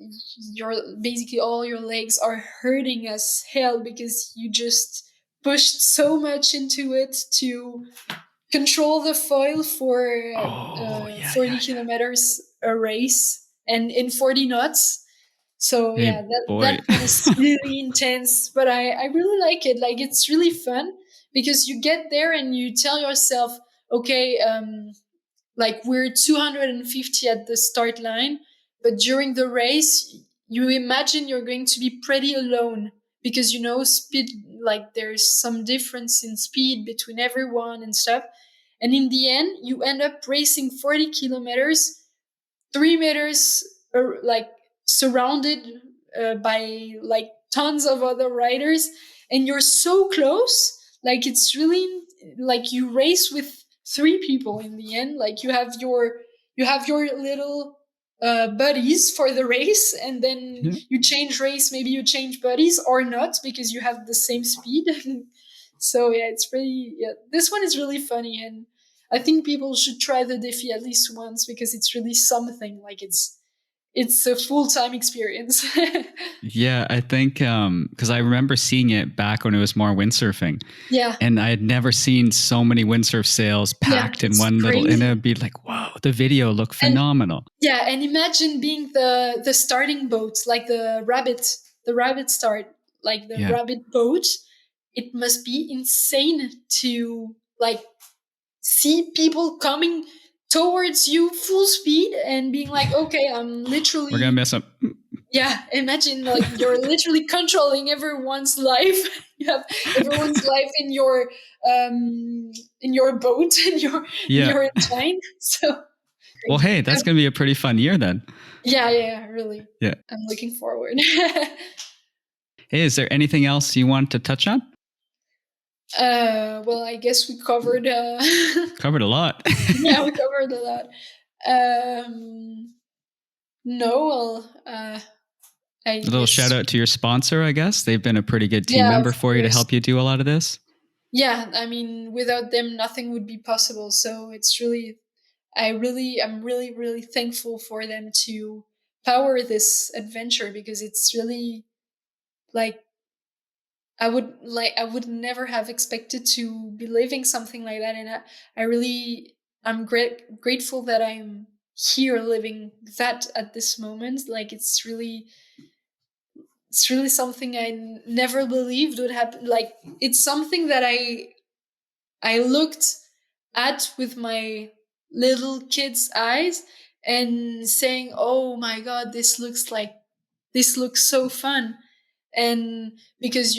[SPEAKER 2] your basically all your legs are hurting as hell because you just pushed so much into it to control the foil for
[SPEAKER 1] Oh, yeah,
[SPEAKER 2] 40
[SPEAKER 1] yeah, yeah.
[SPEAKER 2] kilometers a race and in 40 knots. So
[SPEAKER 1] Hey,
[SPEAKER 2] yeah, that
[SPEAKER 1] boy.
[SPEAKER 2] one is really intense, but I really like it. Like it's really fun because you get there and you tell yourself, okay, like we're 250 at the start line, but during the race you imagine you're going to be pretty alone because speed, like there's some difference in speed between everyone and stuff, and in the end you end up racing 40 kilometers, 3 meters, like surrounded by like tons of other riders, and you're so close. Like it's really like you race with three people in the end. Like you have your little buddies for the race, and then
[SPEAKER 1] Yeah.
[SPEAKER 2] you change race, maybe you change buddies or not because you have the same speed. So yeah, it's pretty. Yeah, this one is really funny, and I think people should try the Defi at least once because it's really something. Like it's a full-time experience.
[SPEAKER 1] Yeah, I think because I remember seeing it back when it was more windsurfing,
[SPEAKER 2] Yeah,
[SPEAKER 1] and I had never seen so many windsurf sails
[SPEAKER 2] yeah,
[SPEAKER 1] packed in
[SPEAKER 2] it's
[SPEAKER 1] one little. And
[SPEAKER 2] crazy.
[SPEAKER 1] it'd be like, "Whoa, the video looked
[SPEAKER 2] And
[SPEAKER 1] phenomenal."
[SPEAKER 2] yeah, and imagine being the starting boat, like the rabbit start, like the
[SPEAKER 1] Yeah,
[SPEAKER 2] rabbit boat. It must be insane to like see people coming towards you full speed and being like, okay, I'm
[SPEAKER 1] we're gonna
[SPEAKER 2] literally,
[SPEAKER 1] miss them.
[SPEAKER 2] yeah, imagine like you're literally controlling everyone's life. You have everyone's life in your boat, in
[SPEAKER 1] Yeah.
[SPEAKER 2] your engine. So
[SPEAKER 1] Well,
[SPEAKER 2] crazy.
[SPEAKER 1] hey, that's gonna be a pretty fun year then.
[SPEAKER 2] Yeah, really.
[SPEAKER 1] Yeah.
[SPEAKER 2] I'm looking forward.
[SPEAKER 1] Hey, is there anything else you want to touch on?
[SPEAKER 2] Well, I guess we covered.
[SPEAKER 1] Covered a lot.
[SPEAKER 2] Yeah, we covered a lot. Um, no, well, I
[SPEAKER 1] A little shout
[SPEAKER 2] guess.
[SPEAKER 1] out to your sponsor, I guess. They've been a pretty good team
[SPEAKER 2] Yeah, of
[SPEAKER 1] member for you to
[SPEAKER 2] course.
[SPEAKER 1] help you do a lot of this.
[SPEAKER 2] Yeah, I mean, without them, nothing would be possible. So it's really, I'm really, really thankful for them to power this adventure because it's really like I would never have expected to be living something like that, and I really I'm grateful that I'm here living that at this moment. Like it's really something never believed would happen. Like it's something that I looked at with my little kid's eyes and saying, "Oh my god, this looks so fun." And because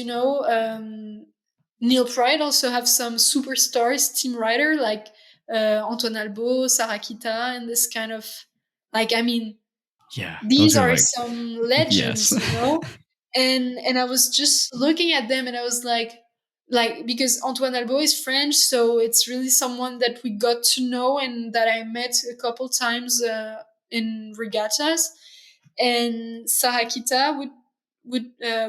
[SPEAKER 2] Neilpryde also have some superstars team rider like Antoine Albo, Sarah Kita, and this kind of like I mean
[SPEAKER 1] Yeah, those
[SPEAKER 2] these
[SPEAKER 1] are
[SPEAKER 2] are
[SPEAKER 1] like,
[SPEAKER 2] some
[SPEAKER 1] yes.
[SPEAKER 2] legends, and I was just looking at them and I was like because Antoine Albo is French, so it's really someone that we got to know and that I met a couple times in regattas. And Sarakita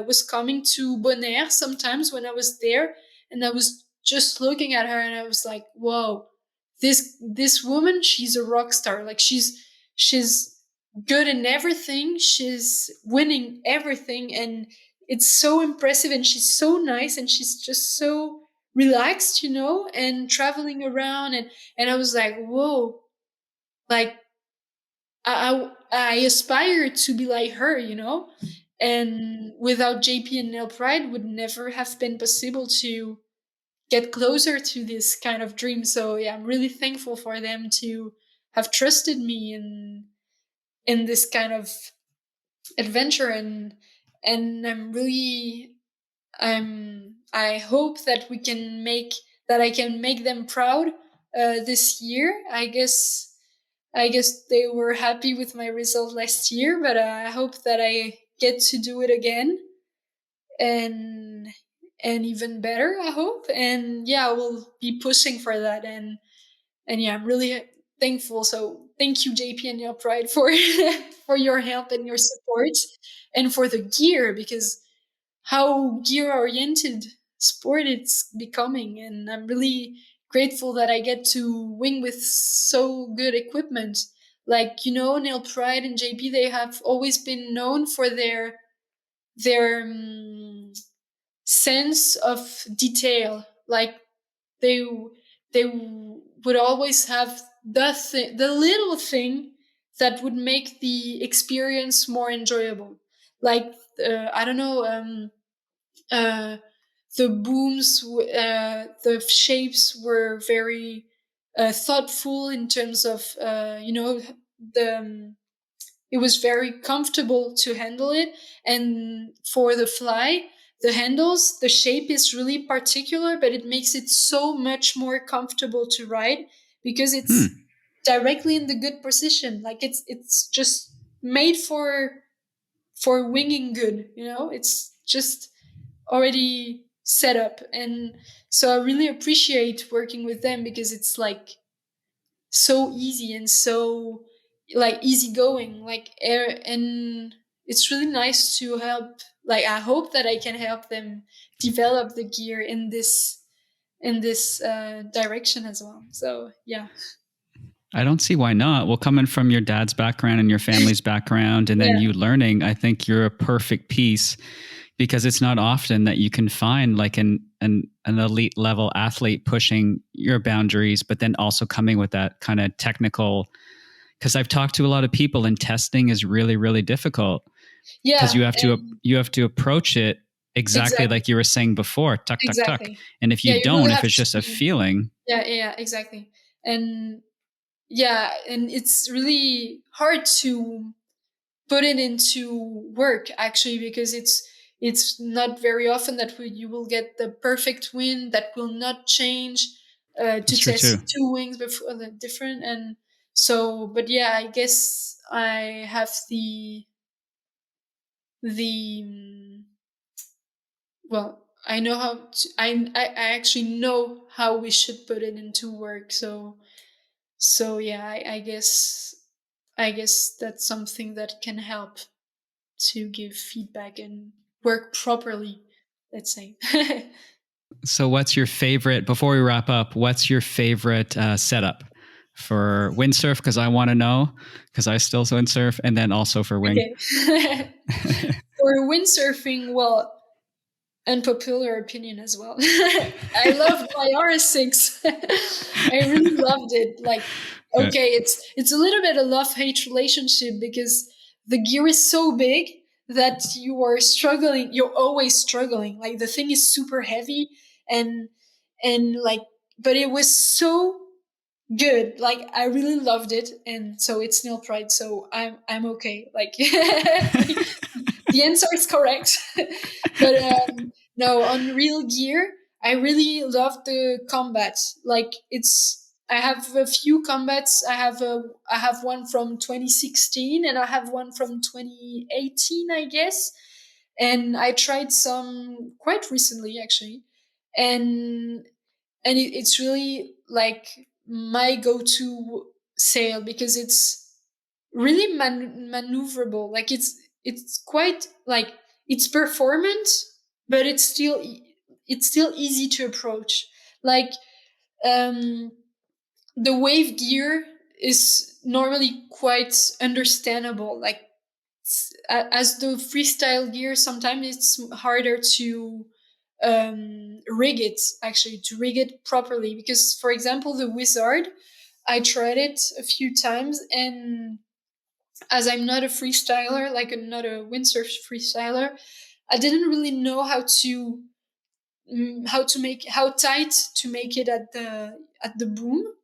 [SPEAKER 2] was coming to Bonaire sometimes when I was there, and I was just looking at her and I was like, "Whoa, this woman, she's a rock star. Like she's good in everything. She's winning everything, and it's so impressive. And she's so nice, and she's just so relaxed, and traveling around. And I was like, whoa, like I aspire to be like her, And without JP and Nail Pride, would never have been possible to get closer to this kind of dream. So yeah, I'm really thankful for them to have trusted me in this kind of adventure, and I hope that I can make them proud this year. I guess they were happy with my result last year, but I hope that I get to do it again, and even better, I hope. And yeah, I will be pushing for that, and yeah, I'm really thankful. So thank you, JP and your pride, for for your help and your support, and for the gear, because how gear oriented sport it's becoming, and I'm really grateful that I get to wing with so good equipment. Like Nail Pride and JP, they have always been known for their sense of detail. Like they they would always have the little thing that would make the experience more enjoyable. Like I don't know, uh, the booms, the shapes were very thoughtful in terms of the it was very comfortable to handle it. And for the fly, the handles, the shape is really particular, but it makes it so much more comfortable to ride because it's
[SPEAKER 1] Hmm.
[SPEAKER 2] directly in the good position. Like it's just made for winging good. It's just already set up. And so I really appreciate working with them because it's like so easy and so like easygoing, like air, and it's really nice to help. Like I hope that I can help them develop the gear in this direction as well. So yeah,
[SPEAKER 1] I don't see why not. Well, coming from your dad's background and your family's background, and then
[SPEAKER 2] yeah,
[SPEAKER 1] you learning, I think you're a perfect piece, because it's not often that you can find like an elite level athlete pushing your boundaries, but then also coming with that kind of technical. Because I've talked to a lot of people, and testing is really, really difficult, because
[SPEAKER 2] yeah, and
[SPEAKER 1] you have to approach it exactly
[SPEAKER 2] exactly,
[SPEAKER 1] like you were saying before, tuck tuck tuck.
[SPEAKER 2] exactly.
[SPEAKER 1] And if you
[SPEAKER 2] Yeah, you really
[SPEAKER 1] don't, if
[SPEAKER 2] have
[SPEAKER 1] it's just a
[SPEAKER 2] to.
[SPEAKER 1] feeling,
[SPEAKER 2] Yeah, yeah, yeah, exactly. And yeah, and it's really hard to put it into work actually, because it's not very often that you will get the perfect wind that will not change, to
[SPEAKER 1] that's true too.
[SPEAKER 2] test two wings before the different. And so, but yeah, I guess I have the well, I know how to, I actually know how we should put it into work. So yeah, I guess that's something that can help to give feedback and work properly, let's say.
[SPEAKER 1] So, what's your favorite, before we wrap up, what's your favorite setup for windsurf? Because I want to know, because I still windsurf, and then also for wing.
[SPEAKER 2] Okay. For windsurfing, well, unpopular opinion as well. I loved my RS6. I really loved it. Like, okay, it's a little bit a love-hate relationship, because the gear is so big that you are struggling. You're always struggling. Like the thing is super heavy, and like, but it was so good. Like I really loved it, and so it's Neilpryde. So I'm okay. Like the answer is correct. But no, on real gear, I really love the combat. Like it's, I have a few combats. I have one from 2016, and I have one from 2018, I guess. And I tried some quite recently, actually. And it's really like my go-to sail, because it's really maneuverable. Like it's quite like, it's performant, but it's still easy to approach. Like um the wave gear is normally quite understandable. Like as the freestyle gear, sometimes it's harder to rig it, actually to rig it properly, because for example the wizard, I tried it a few times, and as I'm not a freestyler, like not a windsurf freestyler, I didn't really know how to make, how tight to make it at the boom.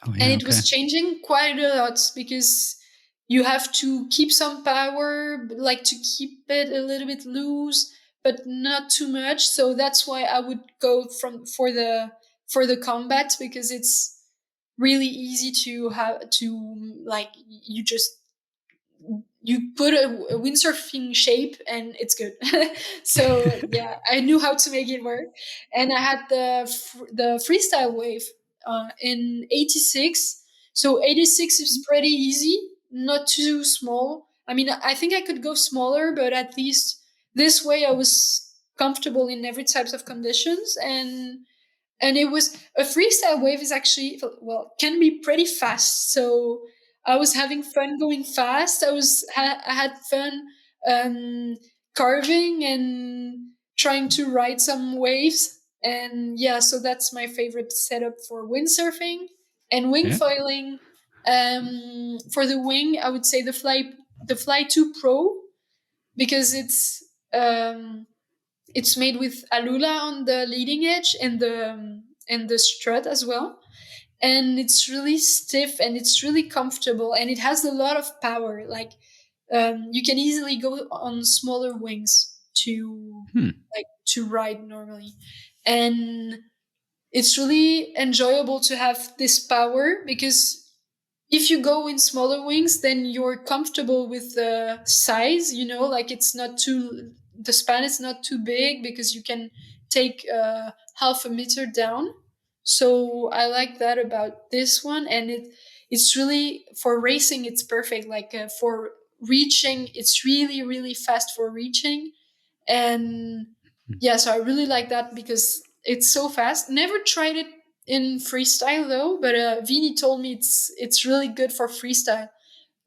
[SPEAKER 1] Oh
[SPEAKER 2] And
[SPEAKER 1] yeah,
[SPEAKER 2] it
[SPEAKER 1] okay.
[SPEAKER 2] was changing quite a lot, because you have to keep some power, like to keep it a little bit loose, but not too much. So that's why I would go for the combat, because it's really easy to have to, like, you just, you put a windsurfing shape and it's good. So yeah, I knew how to make it work. And I had the freestyle wave in 86. So 86 is pretty easy, not too small. I mean, I think I could go smaller, but at least this way I was comfortable in every types of conditions. And it was, a freestyle wave is actually, well, can be pretty fast. So I was having fun going fast. I had fun um carving and trying to ride some waves. And yeah, so that's my favorite setup for windsurfing. And wing
[SPEAKER 1] Yeah.
[SPEAKER 2] foiling, for the wing, I would say the Fly 2 Pro, because it's made with alula on the leading edge and the strut as well. And it's really stiff and it's really comfortable and it has a lot of power. Like you can easily go on smaller wings to,
[SPEAKER 1] Hmm.
[SPEAKER 2] like, to ride normally. And it's really enjoyable to have this power, because if you go in smaller wings, then you're comfortable with the size, you know, like it's not too, the span is not too big, because you can take half a meter down. So I like that about this one, and it's really for racing. It's perfect. Like for reaching, it's really really fast for reaching, and yeah. So I really like that because it's so fast. Never tried it in freestyle though, but Vini told me it's really good for freestyle.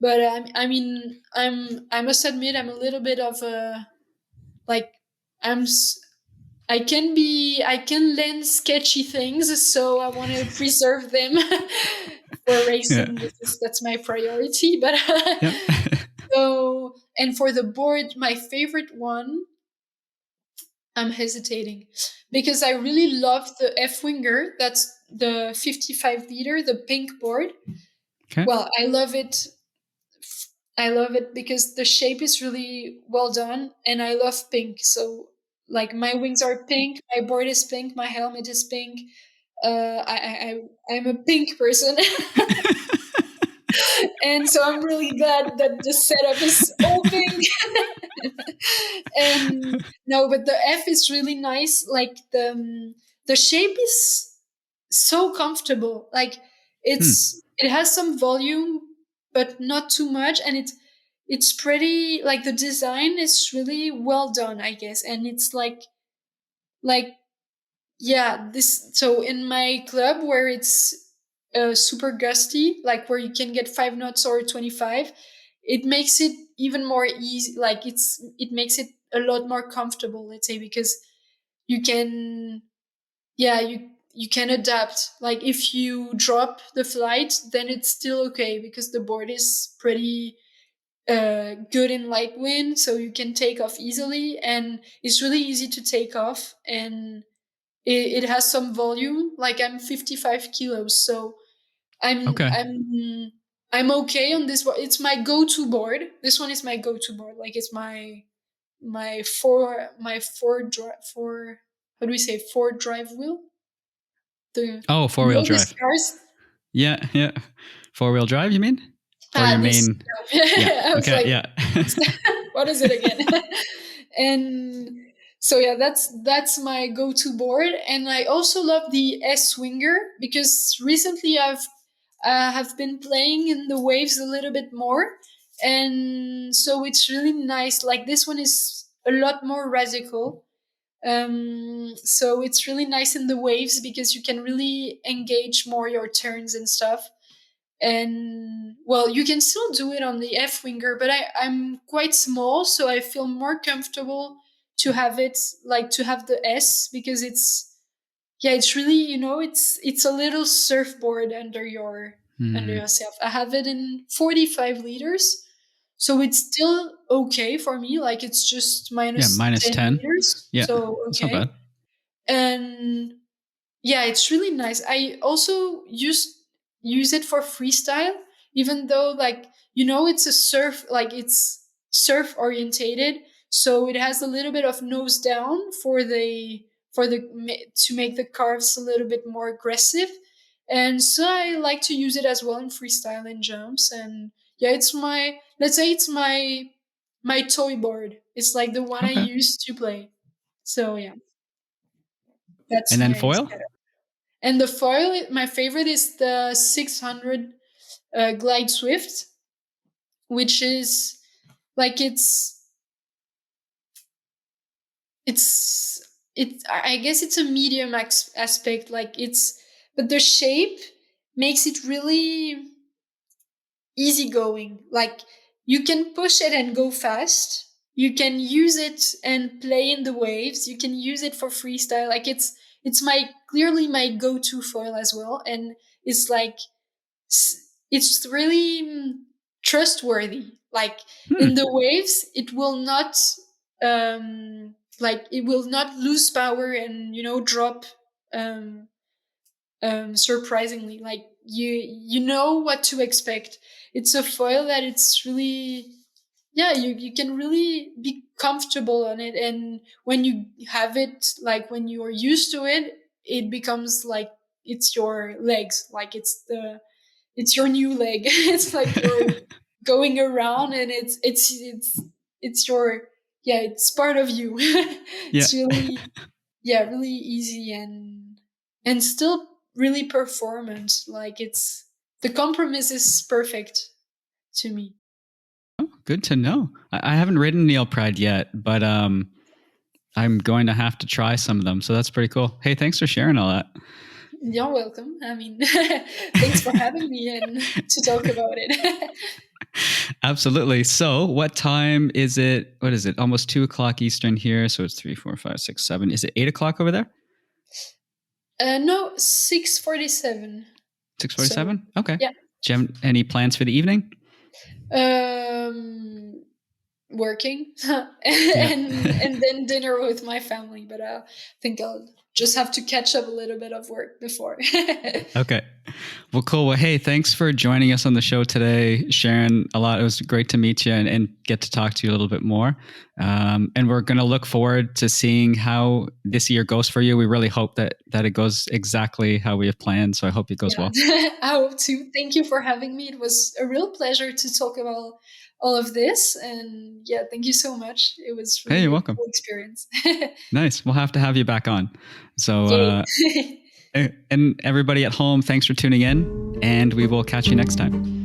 [SPEAKER 2] But I mean, I must admit I'm a little bit of a like I'm I can learn sketchy things, so I want to preserve them for
[SPEAKER 1] Yeah.
[SPEAKER 2] racing. That's my priority. But
[SPEAKER 1] Yeah.
[SPEAKER 2] so, and for the board, my favorite one, I'm hesitating because I really love the F Winger. That's the 55 liter, the pink board.
[SPEAKER 1] Okay.
[SPEAKER 2] Well, I love it. I love it because the shape is really well done, and I love pink. So, like, my wings are pink, my board is pink, my helmet is pink. I'm a pink person, and so I'm really glad that the setup is all pink. And no, but the F is really nice. Like the shape is so comfortable. Like it has some volume, but not too much, and it's pretty. Like the design is really well done, I guess, and it's like yeah, this so in my club where it's super gusty, like where you can get 5 knots or 25, it makes it even more easy. Like it makes it a lot more comfortable, let's say, because you can yeah you can adapt. Like if you drop the flight, then it's still okay because the board is pretty good in light wind, so you can take off easily, and it's really easy to take off, and it has some volume. Like I'm 55 kilos, so I'm
[SPEAKER 1] Okay.
[SPEAKER 2] I'm I'm okay on this board. It's my go-to board. This one is my go-to board. Like it's my four how do we say four drive wheel? The
[SPEAKER 1] Oh,
[SPEAKER 2] you
[SPEAKER 1] four-wheel
[SPEAKER 2] know these
[SPEAKER 1] drive.
[SPEAKER 2] cars?
[SPEAKER 1] Yeah. Yeah. Four-wheel drive, you mean? For your
[SPEAKER 2] This
[SPEAKER 1] main. Yeah.
[SPEAKER 2] I was
[SPEAKER 1] Okay.
[SPEAKER 2] like,
[SPEAKER 1] Yeah.
[SPEAKER 2] what is it again? And so yeah, that's my go-to board, and I also love the S Winger because recently I've have been playing in the waves a little bit more, and so it's really nice. Like this one is a lot more radical. So it's really nice in the waves because you can really engage more your turns and stuff. And well, you can still do it on the F Winger, but I'm quite small, so I feel more comfortable to have it, like to have the S, because it's yeah, it's really, it's a little surfboard under yourself. I have it in 45 liters, so it's still okay for me. Like it's just
[SPEAKER 1] Yeah.
[SPEAKER 2] minus
[SPEAKER 1] Minus
[SPEAKER 2] 10
[SPEAKER 1] 10.
[SPEAKER 2] meters,
[SPEAKER 1] Yeah.
[SPEAKER 2] so
[SPEAKER 1] That's not
[SPEAKER 2] okay.
[SPEAKER 1] bad.
[SPEAKER 2] And yeah, it's really nice. I also use it for freestyle, even though like it's a surf, like it's surf orientated, so it has a little bit of nose down to make the carves a little bit more aggressive, and so I like to use it as well in freestyle and jumps. And yeah, it's my let's say it's my toy board. It's like the one I
[SPEAKER 1] Okay.
[SPEAKER 2] use to play. So yeah,
[SPEAKER 1] And
[SPEAKER 2] that's
[SPEAKER 1] then
[SPEAKER 2] my
[SPEAKER 1] foil?
[SPEAKER 2] setup. And the foil, my favorite is the 600 Glide Swift, which is like it's I guess it's a medium aspect. Like but the shape makes it really easygoing. Like you can push it and go fast. You can use it and play in the waves. You can use it for freestyle. Like it's my clearly my go-to foil as well, and it's like it's really trustworthy. Like in the waves, it will not it will not lose power and drop um, surprisingly. Like you know what to expect. It's a foil that it's really yeah you can really be comfortable on it, and when you have it, like when you are used to it, it becomes like it's your legs. Like it's your new leg. It's like you're going around, and it's your yeah, it's part of you.
[SPEAKER 1] Yeah.
[SPEAKER 2] It's really yeah, really easy and still really performant. Like the compromise is perfect to me.
[SPEAKER 1] Oh, good to know. I haven't ridden Neilpryde yet, but I'm going to have to try some of them. So that's pretty cool. Hey, thanks for sharing all that.
[SPEAKER 2] You're welcome. I mean, thanks for having me and to talk about it.
[SPEAKER 1] Absolutely. So what time is it? What is it? Almost 2:00 Eastern here. So it's 3, 4, 5, 6, 7. Is it 8:00 over there?
[SPEAKER 2] No, 6:47.
[SPEAKER 1] 6:47?
[SPEAKER 2] So,
[SPEAKER 1] okay.
[SPEAKER 2] yeah.
[SPEAKER 1] Do you have any plans for the evening?
[SPEAKER 2] Working and then dinner with my family, but I think I'll just have to catch up a little bit of work before.
[SPEAKER 1] Okay. Well, cool. Well, hey, thanks for joining us on the show today, sharing a lot. It was great to meet you and get to talk to you a little bit more. And we're going to look forward to seeing how this year goes for you. We really hope that it goes exactly how we have planned. So I hope it goes well.
[SPEAKER 2] I hope to. Thank you for having me. It was a real pleasure to talk about all of this. And yeah, thank you so much. It was really
[SPEAKER 1] you're
[SPEAKER 2] a
[SPEAKER 1] welcome.
[SPEAKER 2] cool experience.
[SPEAKER 1] Nice. We'll have to have you back on. So, and everybody at home, thanks for tuning in, and we will catch you next time.